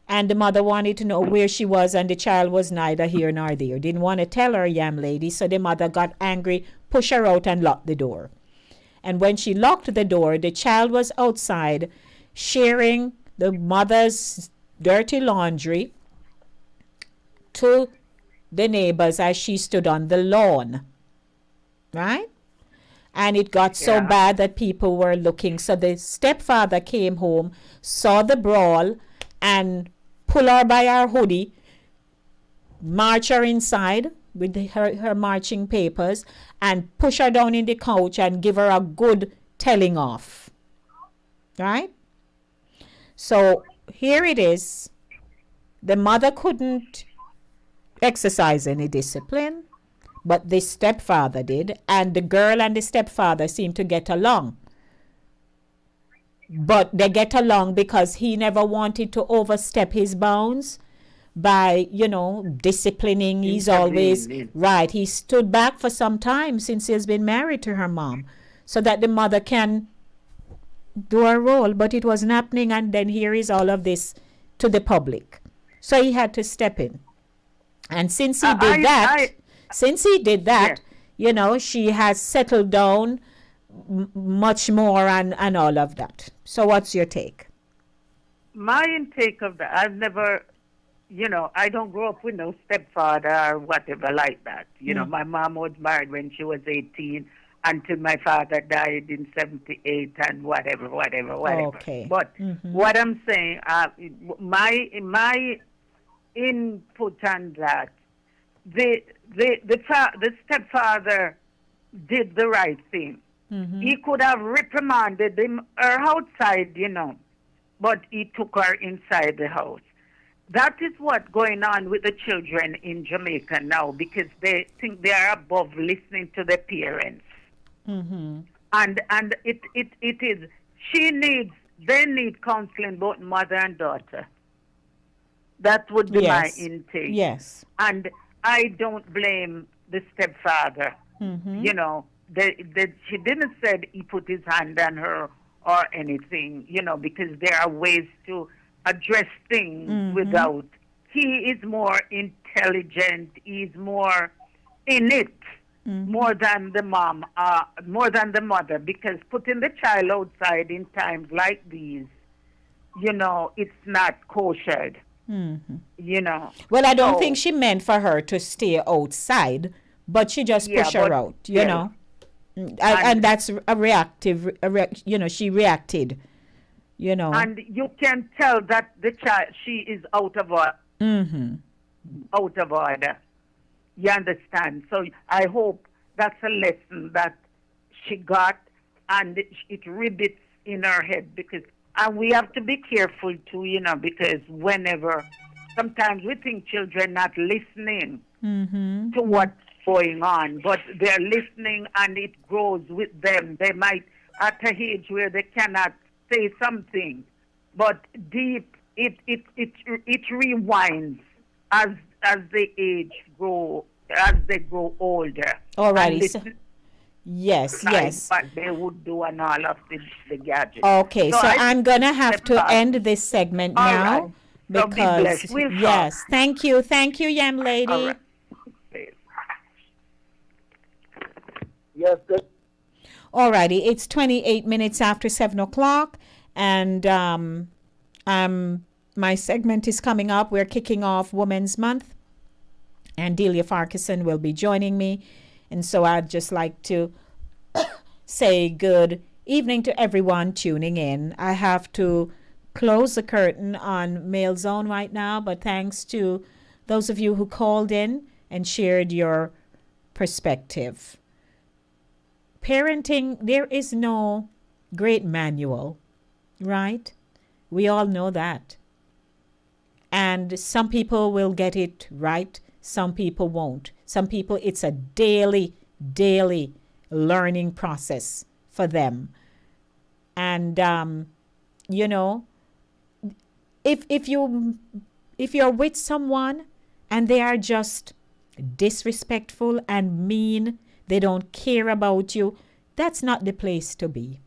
[SPEAKER 2] and the mother wanted to know where she was, and the child was neither here nor there. Didn't want to tell her, young lady, so the mother got angry, pushed her out and locked the door. And when she locked the door, the child was outside sharing the mother's dirty laundry to the neighbors as she stood on the lawn, right? And it got so bad that people were looking. So the stepfather came home, saw the brawl, and pull her by her hoodie, march her inside with her marching papers, and push her down in the couch and give her a good telling off, right? So here it is. The mother couldn't exercise any discipline, but the stepfather did, and the girl and the stepfather seemed to get along. But they get along because he never wanted to overstep his bounds by, you know, disciplining. He's always right. He stood back for some time since he's been married to her mom so that the mother can do her role, but it wasn't happening. And then here is all of this to the public. So he had to step in. And since he did that, you know, she has settled down much more and all of that. So what's your take?
[SPEAKER 11] My intake of that, I've never, you know, I don't grow up with no stepfather or whatever like that. You know, my mom was married when she was 18 until my father died in 78 and whatever.
[SPEAKER 2] Okay.
[SPEAKER 11] But what I'm saying, my input on that, the stepfather did the right thing. He could have reprimanded him or outside, you know, but he took her inside the house. That is what's going on with the children in Jamaica now, because they think they are above listening to their parents. And it is, she needs they need counseling, both mother and daughter. That would be my
[SPEAKER 2] Yes.
[SPEAKER 11] intake.
[SPEAKER 2] Yes.
[SPEAKER 11] And I don't blame the stepfather.
[SPEAKER 2] Mm-hmm.
[SPEAKER 11] You know, she didn't say he put his hand on her or anything, you know, because there are ways to address things
[SPEAKER 2] Mm-hmm.
[SPEAKER 11] without. He is more intelligent. He's more in it,
[SPEAKER 2] Mm-hmm.
[SPEAKER 11] more than the mom, more than the mother, because putting the child outside in times like these, you know, it's not koshered,
[SPEAKER 2] Mm-hmm.
[SPEAKER 11] you know.
[SPEAKER 2] Well, I don't
[SPEAKER 11] So,
[SPEAKER 2] think she meant for her to stay outside, but she just
[SPEAKER 11] Yeah,
[SPEAKER 2] pushed her
[SPEAKER 11] but-
[SPEAKER 2] out, you
[SPEAKER 11] yes.
[SPEAKER 2] know. And that's a reactive, you know, she reacted, you know.
[SPEAKER 11] And you can tell that the child, she is out of order.
[SPEAKER 2] Mm-hmm.
[SPEAKER 11] Out of order. You understand? So I hope that's a lesson that she got, and it ribbits in her head, because, and we have to be careful too, you know, because whenever, sometimes we think children not listening
[SPEAKER 2] Mm-hmm.
[SPEAKER 11] to what's going on, but they're listening and it grows with them. They might at a age where they cannot say something, but deep it rewinds as the age grow, as they grow older.
[SPEAKER 2] Alrighty,
[SPEAKER 11] And
[SPEAKER 2] so-
[SPEAKER 11] listen
[SPEAKER 2] Yes,
[SPEAKER 11] like
[SPEAKER 2] yes.
[SPEAKER 11] what they would do and all of the gadgets.
[SPEAKER 2] Okay, so
[SPEAKER 11] I
[SPEAKER 2] I'm gonna have to
[SPEAKER 11] step back.
[SPEAKER 2] end this segment
[SPEAKER 11] All
[SPEAKER 2] now
[SPEAKER 11] right. So be
[SPEAKER 2] because
[SPEAKER 11] blessed. We'll talk.
[SPEAKER 2] yes, thank you, young lady.
[SPEAKER 11] All right.
[SPEAKER 10] Yes, good.
[SPEAKER 2] Alrighty, it's 28 minutes after 7 o'clock, and my segment is coming up. We're kicking off Women's Month, and Delia Farquharson will be joining me, and so I'd just like to say good evening to everyone tuning in. I have to close the curtain on Mail Zone right now, but thanks to those of you who called in and shared your perspective. Parenting, there is no great manual, right? We all know that. And some people will get it right, some people won't. Some people, it's a daily learning process for them. And, you know, if you're with someone and they are just disrespectful and mean, they don't care about you, that's not the place to be.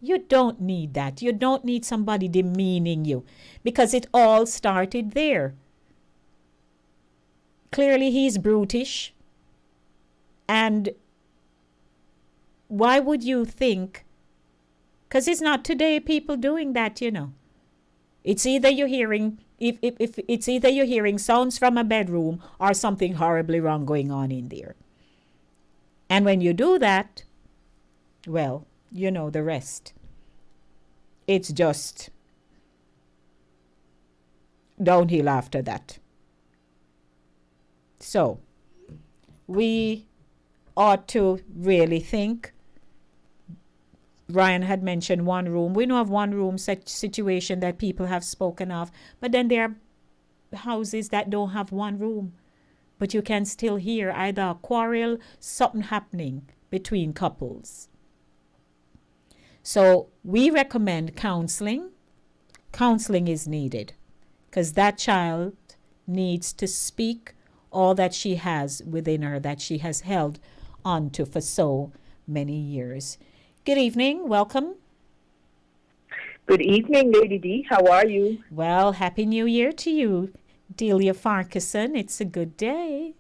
[SPEAKER 2] You don't need that. You don't need somebody demeaning you, because it all started there. Clearly he's brutish, and why would you think, because it's not today people doing that, you know. It's either you're hearing, if it's either you're hearing sounds from a bedroom or something horribly wrong going on in there. And when you do that, well, you know the rest. It's just downhill after that. So, we ought to really think. Ryan had mentioned one room. We know of one room such situation that people have spoken of, but then there are houses that don't have one room. But you can still hear either a quarrel, something happening between couples. So we recommend counseling. Counseling is needed because that child needs to speak all that she has within her, that she has held onto for so many years. Good evening. Welcome.
[SPEAKER 10] Good evening, Lady D. How are you?
[SPEAKER 2] Well, Happy New Year to you, Delia Farquharson. It's a good day.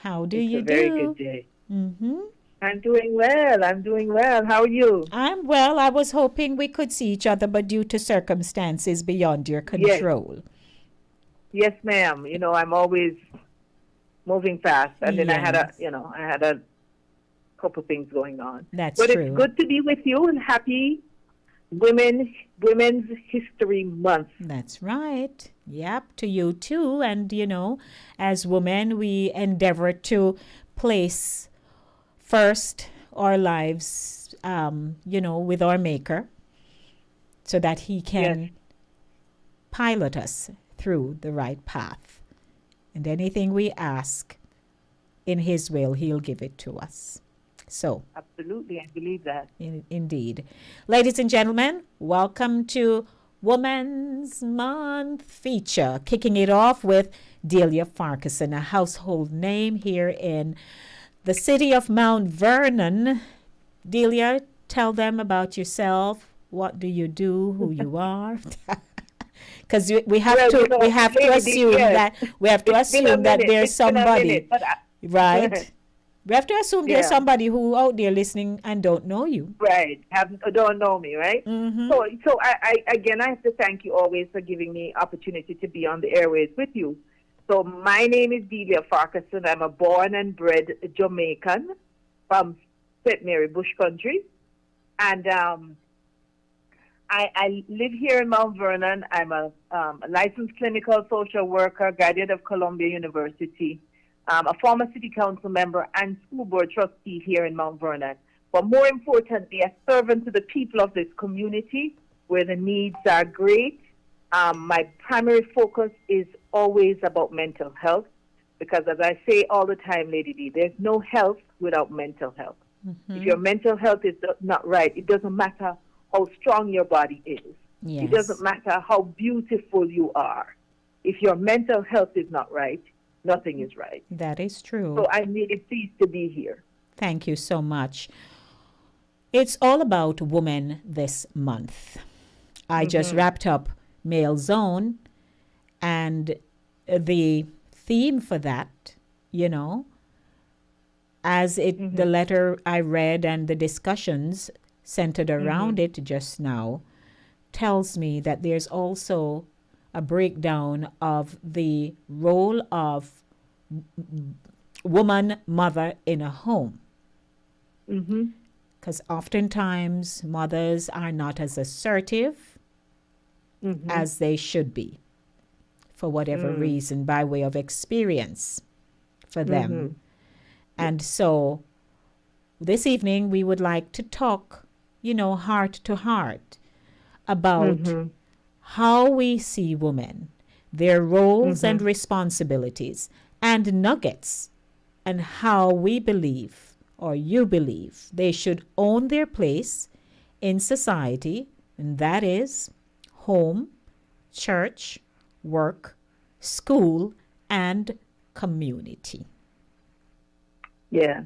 [SPEAKER 2] How do you
[SPEAKER 10] It's a very
[SPEAKER 2] do?
[SPEAKER 10] good day.
[SPEAKER 2] Mm-hmm.
[SPEAKER 10] I'm doing well. How are you?
[SPEAKER 2] I'm well. I was hoping we could see each other, but due to circumstances beyond your
[SPEAKER 10] Yes.
[SPEAKER 2] control.
[SPEAKER 10] Yes, ma'am. You know, I'm always moving fast, and then I had a couple things going on.
[SPEAKER 2] That's
[SPEAKER 10] but
[SPEAKER 2] true.
[SPEAKER 10] It's good to be with you, and happy Women's History Month.
[SPEAKER 2] That's right. Yep, to you too. And, you know, as women, we endeavor to place first our lives, you know, with our Maker so that He can pilot us through the right path. And anything we ask in His will, He'll give it to us. So,
[SPEAKER 11] Absolutely, I believe that.
[SPEAKER 2] indeed. Ladies and gentlemen, welcome to Women's Month feature. Kicking it off with Delia Farquharson, a household name here in the city of Mount Vernon. Delia, tell them about yourself. What do you do? Who you are? Because we have
[SPEAKER 11] Well,
[SPEAKER 2] to we have to assume
[SPEAKER 11] yes.
[SPEAKER 2] that we have to
[SPEAKER 11] It's been a
[SPEAKER 2] assume that
[SPEAKER 11] minute.
[SPEAKER 2] there's
[SPEAKER 11] It's been a
[SPEAKER 2] somebody,
[SPEAKER 11] minute, but
[SPEAKER 2] right? We have to assume there's
[SPEAKER 11] Yeah.
[SPEAKER 2] somebody who out there listening and don't know you.
[SPEAKER 11] Right. Don't know me, right?
[SPEAKER 2] Mm-hmm.
[SPEAKER 11] So I again, I have to thank you always for giving me opportunity to be on the airways with you. So my name is Delia Farquharson. I'm a born and bred Jamaican from St. Mary Bush Country. And I live here in Mount Vernon. I'm a licensed clinical social worker, graduate of Columbia University, a former city council member and school board trustee here in Mount Vernon. But more importantly, a servant to the people of this community where the needs are great. My primary focus is always about mental health because, as I say all the time, Lady D, there's no health without mental health. If your mental health is not right, it doesn't matter how strong your body is.
[SPEAKER 2] Yes.
[SPEAKER 11] It doesn't matter how beautiful you are. If your mental health is not right, nothing is right.
[SPEAKER 2] That is true.
[SPEAKER 11] So I'm really pleased to be here.
[SPEAKER 2] Thank you so much. It's all about women this month. I just wrapped up Male Zone, and the theme for that, as the letter I read and the discussions centered around it just now, tells me that there's also a breakdown of the role of woman mother in a home. Because oftentimes mothers are not as assertive as they should be for whatever reason, by way of experience for them. And so this evening we would like to talk, heart to heart about how we see women, their roles and responsibilities and nuggets, and how we believe, or you believe, they should own their place in society, and that is home, church, work, school, and community.
[SPEAKER 11] Yeah.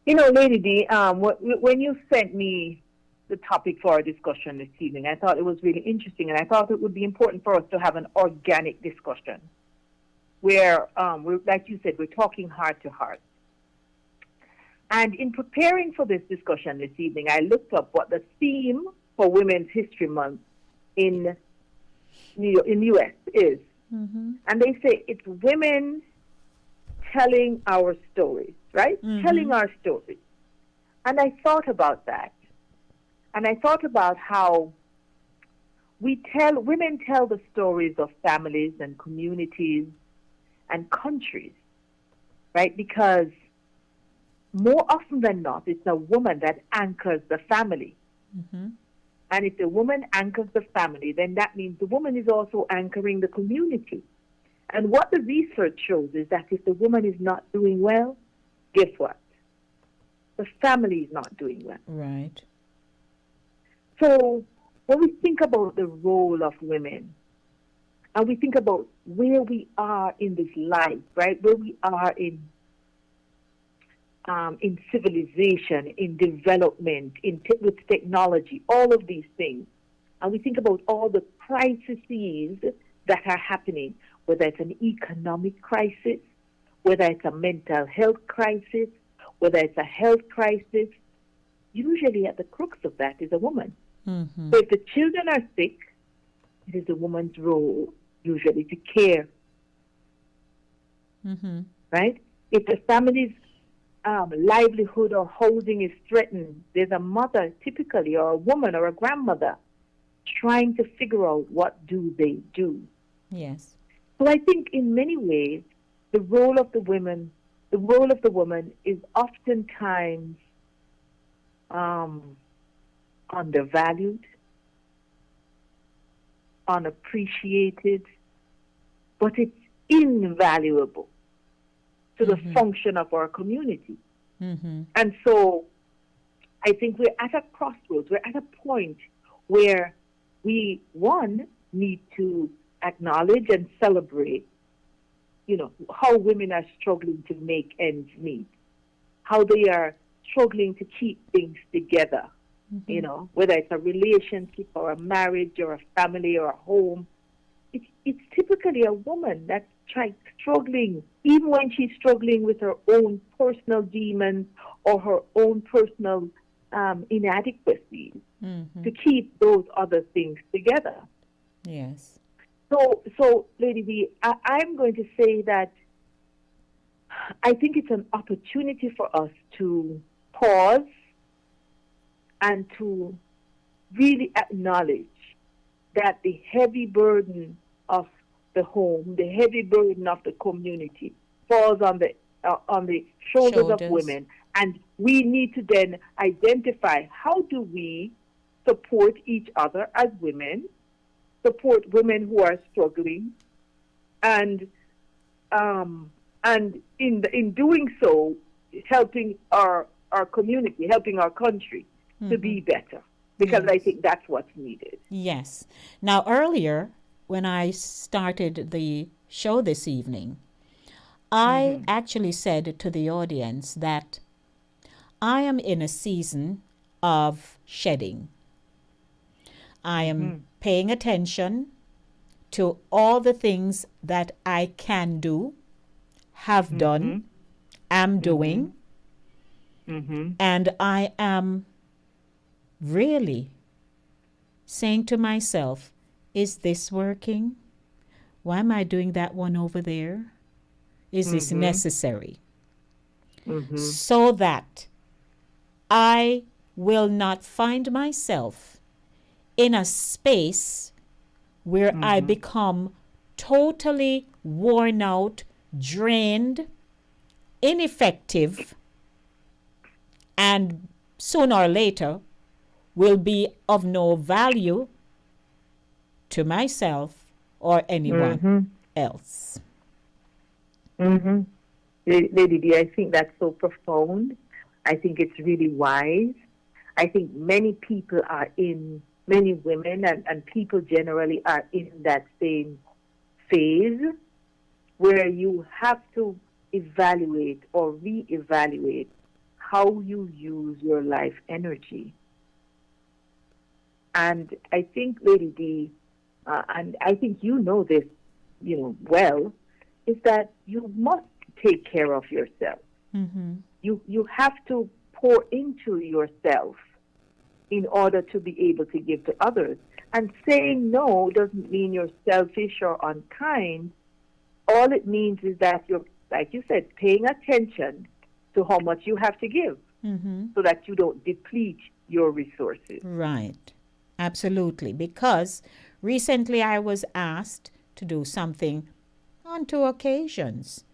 [SPEAKER 11] Lady D, when you sent me the topic for our discussion this evening, I thought it was really interesting, and I thought it would be important for us to have an organic discussion where, like you said, we're talking heart to heart. And in preparing for this discussion this evening, I looked up what the theme for Women's History Month in the U.S. is. And they say it's women telling our stories, right? Telling our stories. And I thought about that. And I thought about how women tell the stories of families and communities and countries, right? Because more often than not, it's a woman that anchors the family. And if the woman anchors the family, then that means the woman is also anchoring the community. And what the research shows is that if the woman is not doing well, guess what? The family is not doing well.
[SPEAKER 2] Right.
[SPEAKER 11] So when we think about the role of women, and we think about where we are in this life, right? Where we are in civilization, in development, with technology, all of these things. And we think about all the crises that are happening, whether it's an economic crisis, whether it's a mental health crisis, whether it's a health crisis. Usually at the crux of that is a woman. So if the children are sick, it is a woman's role usually to care. Right? If the family's livelihood or housing is threatened, there's a mother typically, or a woman or a grandmother trying to figure out what do they do.
[SPEAKER 2] Yes.
[SPEAKER 11] So I think in many ways, the role of the woman is oftentimes undervalued, unappreciated, but it's invaluable to the function of our community.
[SPEAKER 10] And so I think we're at a crossroads. We're at a point where we, one, need to acknowledge and celebrate, how women are struggling to make ends meet, how they are struggling to keep things together, whether it's a relationship or a marriage or a family or a home. It's typically a woman that's struggling, even when she's struggling with her own personal demons or her own personal inadequacies, to keep those other things together.
[SPEAKER 2] Yes.
[SPEAKER 10] So, Lady B, I'm going to say that I think it's an opportunity for us to pause and to really acknowledge that the heavy burden of the home, the heavy burden of the community falls on the shoulders of women. And we need to then identify, how do we support each other as women, support women who are struggling, and in doing so, helping our community, helping our country to be better, because I think that's what's needed.
[SPEAKER 2] Yes. Now, earlier, when I started the show this evening, I actually said to the audience that I am in a season of shedding. I am paying attention to all the things that I can do, have done, am doing, and I am really saying to myself, is this working? Why am I doing that one over there? Is this necessary? So that I will not find myself in a space where I become totally worn out, drained, ineffective, and sooner or later will be of no value to myself or anyone else.
[SPEAKER 10] Lady D, I think that's so profound. I think it's really wise. I think many women and people generally are in that same phase where you have to evaluate or reevaluate how you use your life energy. And I think, Lady D, and I think you know this, well, is that you must take care of yourself. You have to pour into yourself in order to be able to give to others. And saying no doesn't mean you're selfish or unkind. All it means is that you're, like you said, paying attention to how much you have to give so that you don't deplete your resources.
[SPEAKER 2] Right. Absolutely. Because recently I was asked to do something on 2 occasions,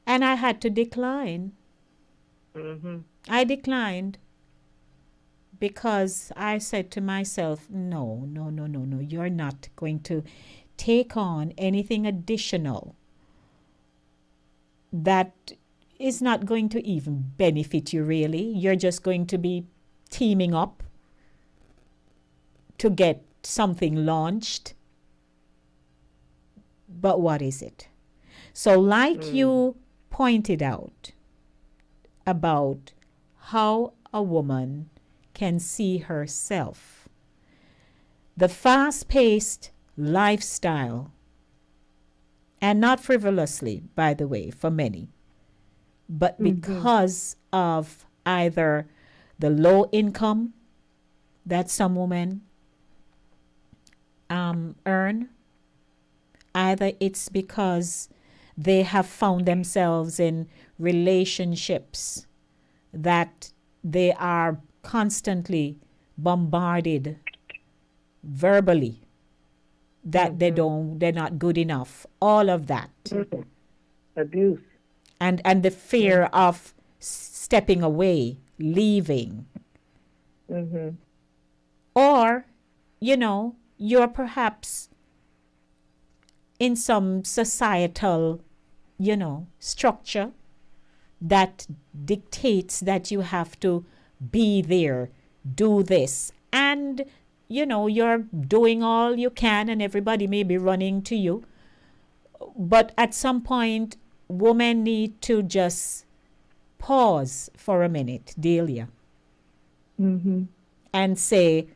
[SPEAKER 2] and I had to decline. I declined because I said to myself, no, you're not going to take on anything additional that is not going to even benefit you, really. You're just going to be teaming up to get something launched. But what is it? So like you pointed out about how a woman can see herself, the fast-paced lifestyle, and not frivolously, by the way, for many, but because of either the low income that some women earn, either it's because they have found themselves in relationships that they are constantly bombarded verbally that they're not good enough, all of that.
[SPEAKER 10] Abuse.
[SPEAKER 2] And the fear of stepping away, leaving. Or, you're perhaps in some societal, structure that dictates that you have to be there, do this. And, you're doing all you can and everybody may be running to you. But at some point, women need to just pause for a minute, Delia, and say,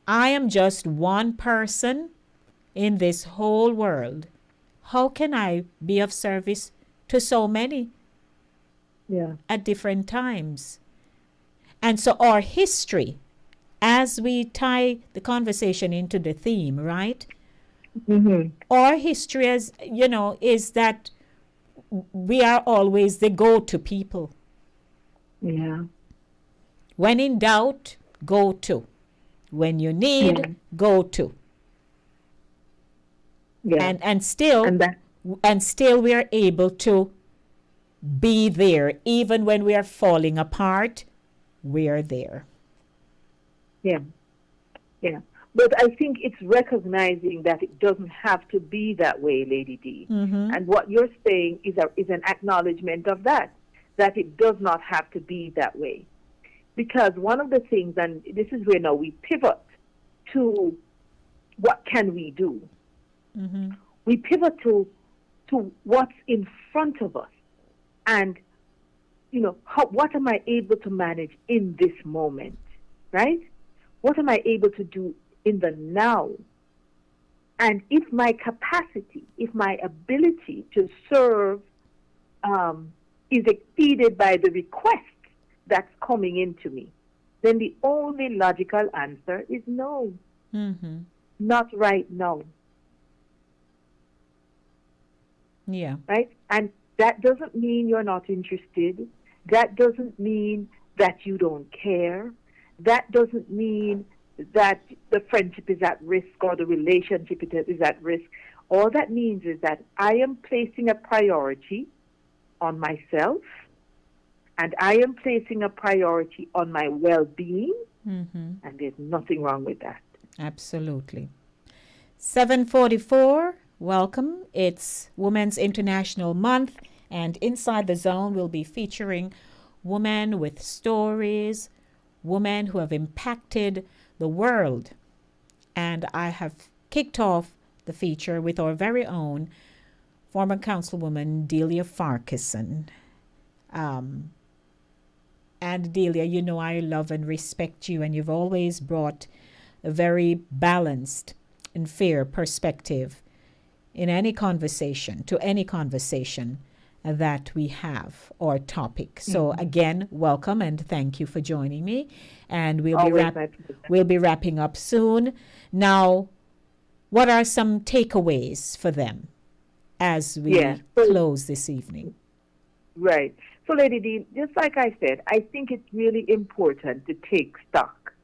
[SPEAKER 2] I am just one person in this whole world. How can I be of service to so many at different times? And so our history, as we tie the conversation into the theme, right? Our history, as is that we are always the go-to people.
[SPEAKER 10] Yeah.
[SPEAKER 2] When in doubt, go to. When you need, go to.
[SPEAKER 10] Yeah.
[SPEAKER 2] And still we are able to be there. Even when we are falling apart, we are there.
[SPEAKER 10] Yeah. Yeah. But I think it's recognizing that it doesn't have to be that way, Lady D. And what you're saying is an acknowledgement of that it does not have to be that way. Because one of the things, and this is where now we pivot to what can we do? We pivot to what's in front of us. And, what am I able to manage in this moment, right? What am I able to do in the now? And if my capacity, if my ability to serve is exceeded by the request that's coming into me, then the only logical answer is no. Not right now.
[SPEAKER 2] Yeah.
[SPEAKER 10] Right? And that doesn't mean you're not interested. That doesn't mean that you don't care. That doesn't mean that the friendship is at risk or the relationship is at risk. All that means is that I am placing a priority on myself, and I am placing a priority on my well-being, and there's nothing wrong with that.
[SPEAKER 2] Absolutely. 7:44, welcome. It's Women's International Month, and Inside the Zone will be featuring women with stories, women who have impacted the world. And I have kicked off the feature with our very own former Councilwoman Delia Farquharson. And Delia, I love and respect you, and you've always brought a very balanced and fair perspective in any conversation, that we have or topic. So again, welcome and thank you for joining me. And we'll be wrapping up soon. Now, what are some takeaways for them as we close this evening?
[SPEAKER 10] Right. So, Lady D, just like I said, I think it's really important to take stock,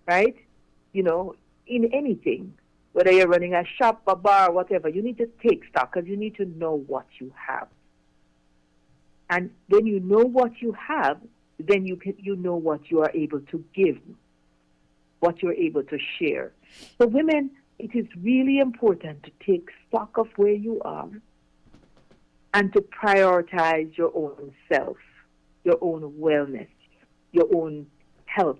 [SPEAKER 10] right? In anything, whether you're running a shop, a bar, whatever, you need to take stock because you need to know what you have. And when you know what you have, then you know what you are able to give, what you're able to share. So women, it is really important to take stock of where you are and to prioritize your own self, your own wellness, your own health.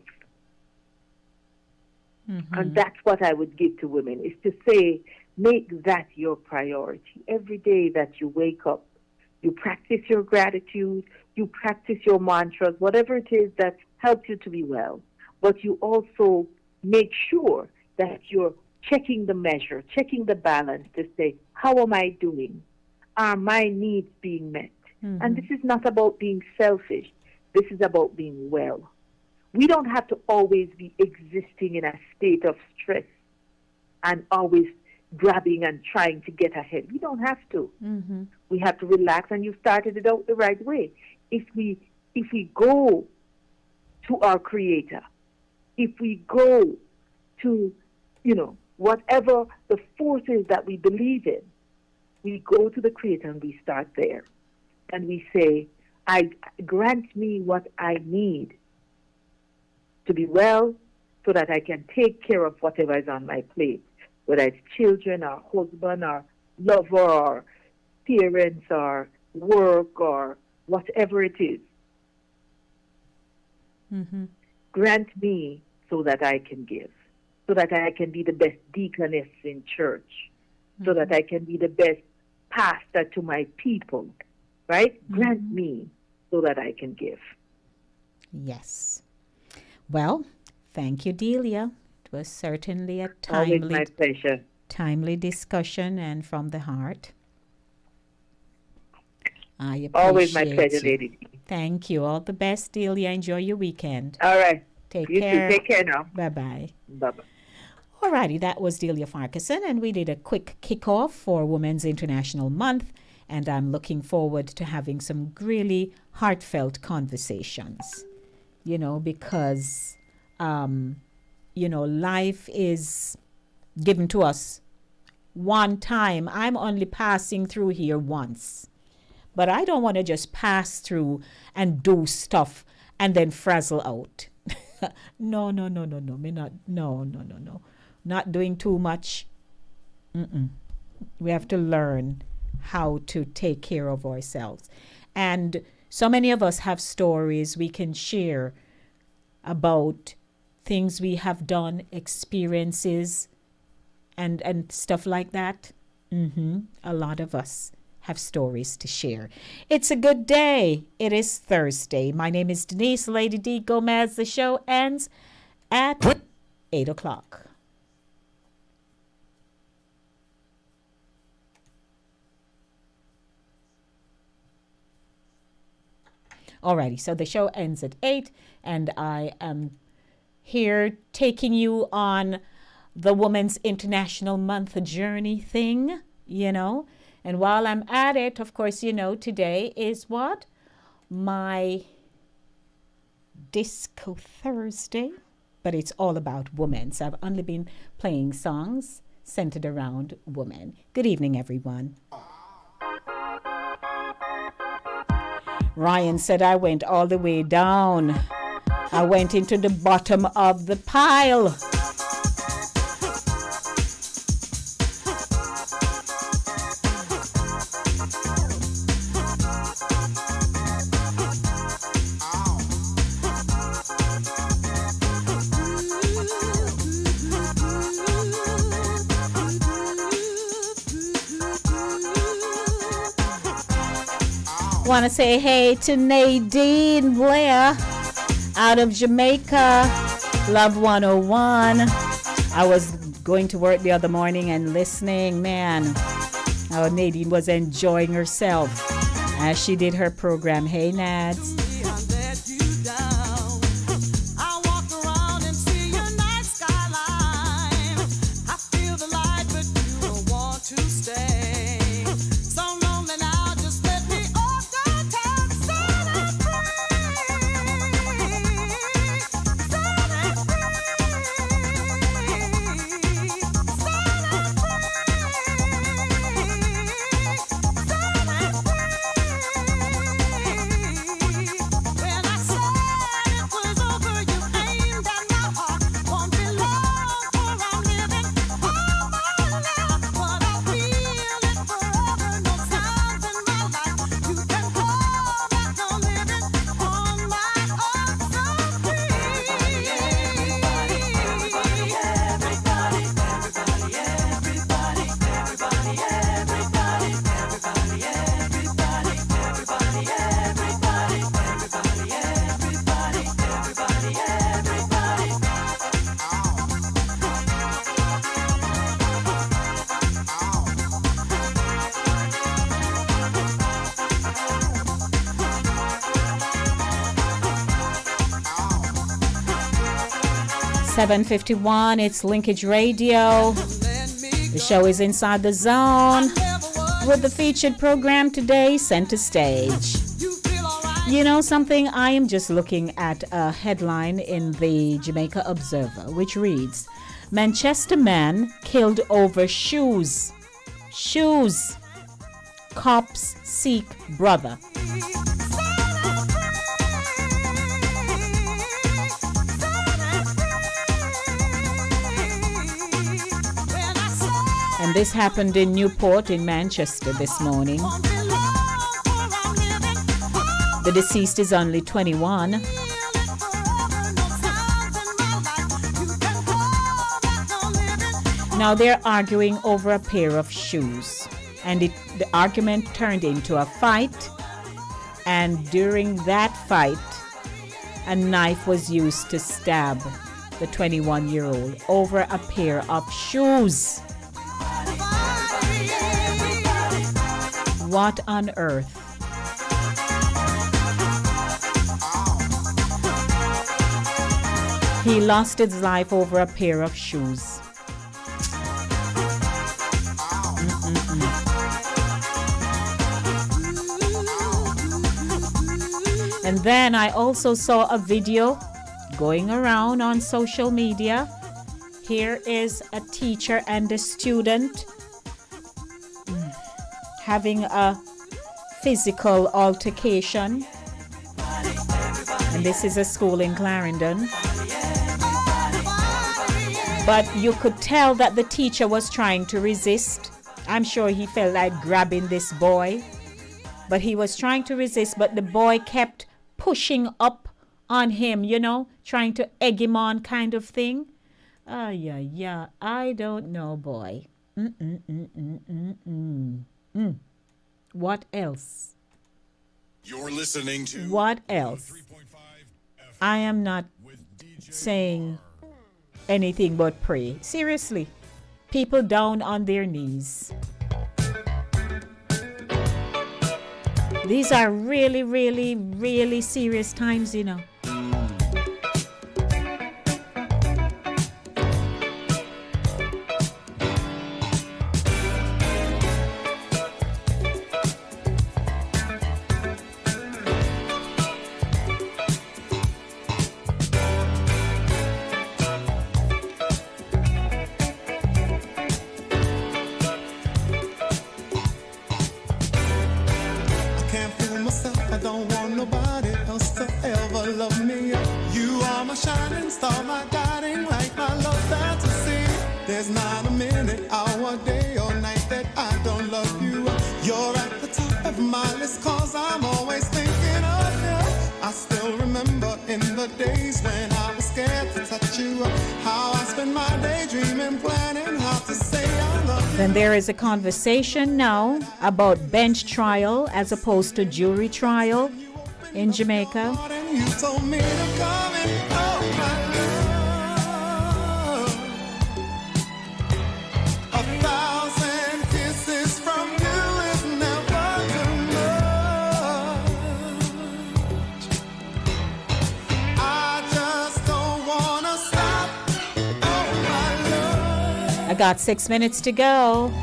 [SPEAKER 10] And that's what I would give to women, is to say, make that your priority. Every day that you wake up, you practice your gratitude, you practice your mantras, whatever it is that helps you to be well. But you also make sure that you're checking the measure, checking the balance to say, how am I doing? Are my needs being met? And this is not about being selfish. This is about being well. We don't have to always be existing in a state of stress and always grabbing and trying to get ahead. We don't have to. We have to relax, and you started it out the right way. If we go to our Creator, if we go to, whatever the force is that we believe in, we go to the Creator and we start there. And we say, grant me what I need to be well so that I can take care of whatever is on my plate, whether it's children or husband or lover or parents or work or
[SPEAKER 11] whatever it is. Grant me so that I can give, so that I can be the best deaconess in church, so that I can be the best pastor to my people, right? Grant me so that I can give.
[SPEAKER 2] Yes. Well, thank you, Delia. It was certainly a
[SPEAKER 11] Always my pleasure.
[SPEAKER 2] timely discussion and from the heart. I appreciate
[SPEAKER 11] Always my pleasure,
[SPEAKER 2] you.
[SPEAKER 11] Lady D.
[SPEAKER 2] Thank you. All the best, Delia. Enjoy your weekend.
[SPEAKER 11] All right.
[SPEAKER 2] Take
[SPEAKER 11] You
[SPEAKER 2] care.
[SPEAKER 11] too. Take care now.
[SPEAKER 2] Bye-bye.
[SPEAKER 11] Bye-bye.
[SPEAKER 2] Alrighty, that was Delia Farquharson, and we did a quick kickoff for Women's International Month, and I'm looking forward to having some really heartfelt conversations, because, life is given to us one time. I'm only passing through here once, but I don't want to just pass through and do stuff and then frazzle out. No. Me not. No. Not doing too much. We have to learn how to take care of ourselves. And so many of us have stories we can share about things we have done, experiences, and stuff like that. A lot of us have stories to share. It's a good day. It is Thursday. My name is Denise, Lady D Gomez. The show ends at 8 o'clock. Alrighty, so the show ends at 8, and I am here taking you on the Women's International Month journey thing, And while I'm at it, of course, today is what? My Disco Thursday, but it's all about women. So I've only been playing songs centered around women. Good evening, everyone. Ryan said I went all the way down. I went into the bottom of the pile. Want to say hey to Nadine Blair out of Jamaica, Love 101. I was going to work the other morning and listening, man. How Nadine was enjoying herself as she did her program. Hey, Nads. .751, it's Linkage Radio. The show is Inside the Zone with the featured program today, Center Stage. You know something? I am just looking at a headline in the Jamaica Observer, which reads, Manchester man killed over shoes. Shoes. Cops seek brother. And this happened in Newport in Manchester this morning. The deceased is only 21. Now they're arguing over a pair of shoes, and the argument turned into a fight, and during that fight, a knife was used to stab the 21-year-old over a pair of shoes. What on earth? He lost his life over a pair of shoes. And then I also saw a video going around on social media. Here is a teacher and a student having a physical altercation. And this is a school in Clarendon. But you could tell that the teacher was trying to resist. I'm sure he felt like grabbing this boy. But he was trying to resist, but the boy kept pushing up on him, you know, trying to egg him on kind of thing. Yeah, I don't know, boy. What else?
[SPEAKER 12] You're listening to
[SPEAKER 2] What else? I am not saying anything but pray. Seriously. People down on their knees. These are really, really, really serious times, you know. Then there is a conversation now about bench trial as opposed to jury trial in Jamaica. I got 6 minutes to go.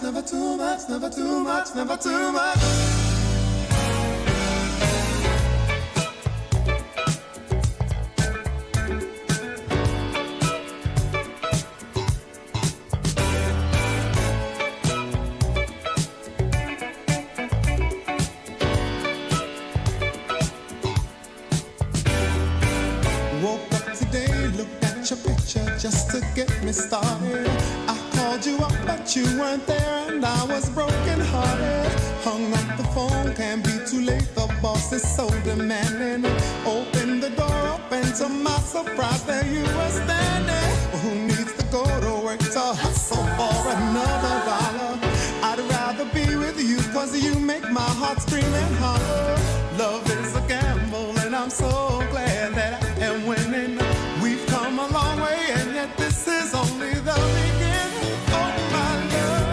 [SPEAKER 1] Never too much, never too much, never too much. Woke up today, looked at your picture just to get me started. I called you up, but you weren't there, and I was broken hearted. Hung up the phone, can't be too late. The boss is so demanding. Opened the door up, and to my surprise, there you were standing. Who needs to go to work to hustle for another dollar? I'd rather be with you, 'cause you make my heart scream and holler. Love is a gamble, and I'm so glad that I am winning. We've come a long way, and yet this is only the beginning. Oh, my love,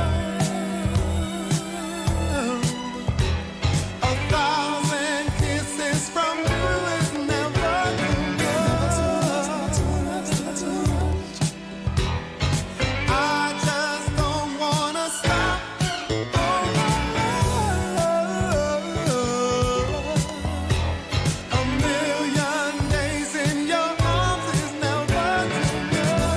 [SPEAKER 1] 1,000 kisses from you is never enough. I just don't wanna stop. Oh, my love, a million days in your arms is never enough.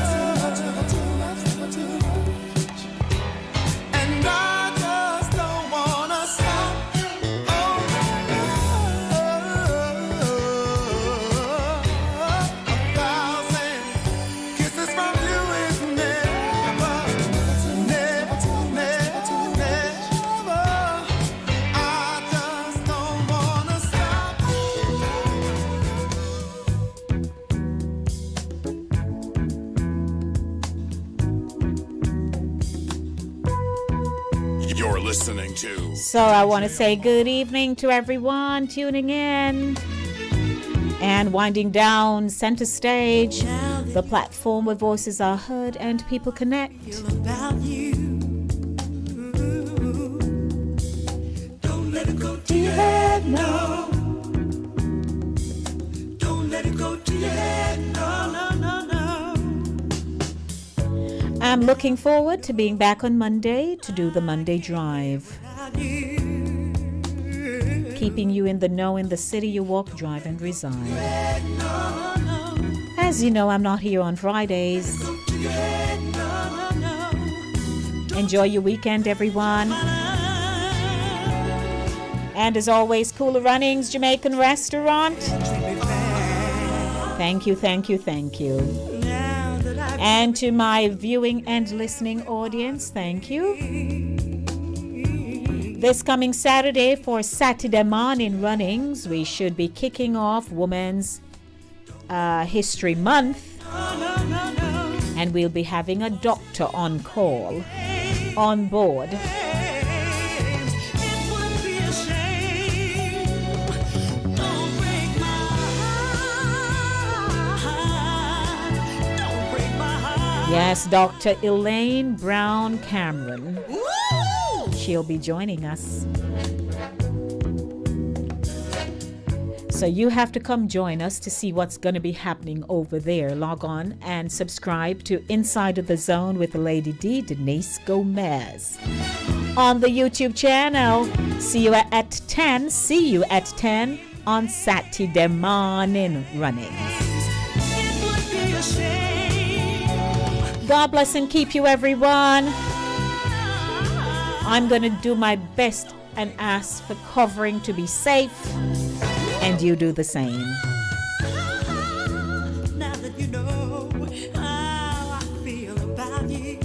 [SPEAKER 12] listening to.
[SPEAKER 2] So I want to say good evening to everyone tuning in and winding down center stage, the platform where voices are heard and people connect.
[SPEAKER 1] About you. Don't let it go to your head, no. Don't let it go to your head, no, no, no, no.
[SPEAKER 2] I'm looking forward to being back on Monday to do the Monday Drive. Keeping you in the know in the city you walk, drive, and reside. As you know, I'm not here on Fridays. Enjoy your weekend, everyone. And as always, Cooler Runnings Jamaican Restaurant. Thank you, thank you, thank you. And to my viewing and listening audience, thank you. This coming Saturday for Saturday morning runnings, we should be kicking off Women's History Month. And we'll be having a doctor on call, on board. Yes, Dr. Elaine Brown Cameron. She'll be joining us. So you have to come join us to see what's going to be happening over there. Log on and subscribe to Inside of the Zone with Lady D, Denise Gomez. On the YouTube channel, see you at 10. See you at 10 on Saturday morning running. God bless and keep you, everyone. I'm going to do my best and ask for covering to be safe, and you do the same.
[SPEAKER 1] Now that you know how I feel about you,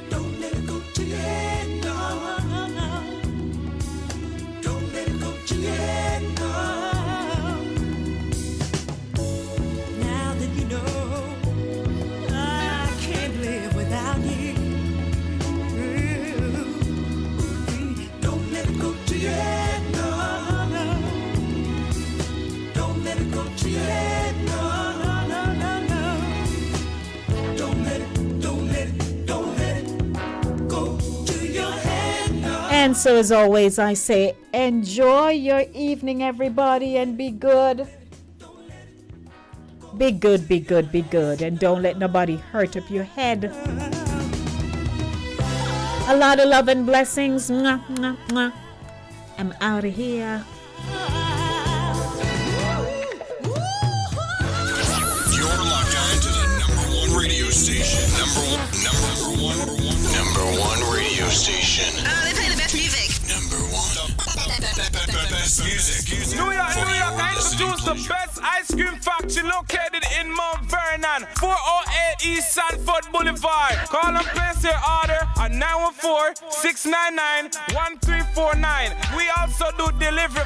[SPEAKER 1] don't let it go to your head, no, no, no. Don't let it go to your head, no. Now that you know I can't live without you, don't let it go to your head, no, no. Don't let it go to your head, no, no, no, no, no. Don't let it go to your head, no.
[SPEAKER 2] And so, as always, I say, enjoy your evening, everybody, and be good. Be good, be good, be good, and don't let nobody hurt up your head. A lot of love and blessings. Mwah, mwah, mwah. I'm out of here.
[SPEAKER 12] You're locked on to the #1 radio station. Number one radio station.
[SPEAKER 7] They play the best music.
[SPEAKER 12] Number one. Best music.
[SPEAKER 13] New York,
[SPEAKER 12] For
[SPEAKER 13] I
[SPEAKER 12] your
[SPEAKER 13] introduce the
[SPEAKER 12] listening
[SPEAKER 13] best ice cream factory located in Mount Vernon, 408 East Sanford Boulevard. Call and place your order at 914-699-1349. We also do delivery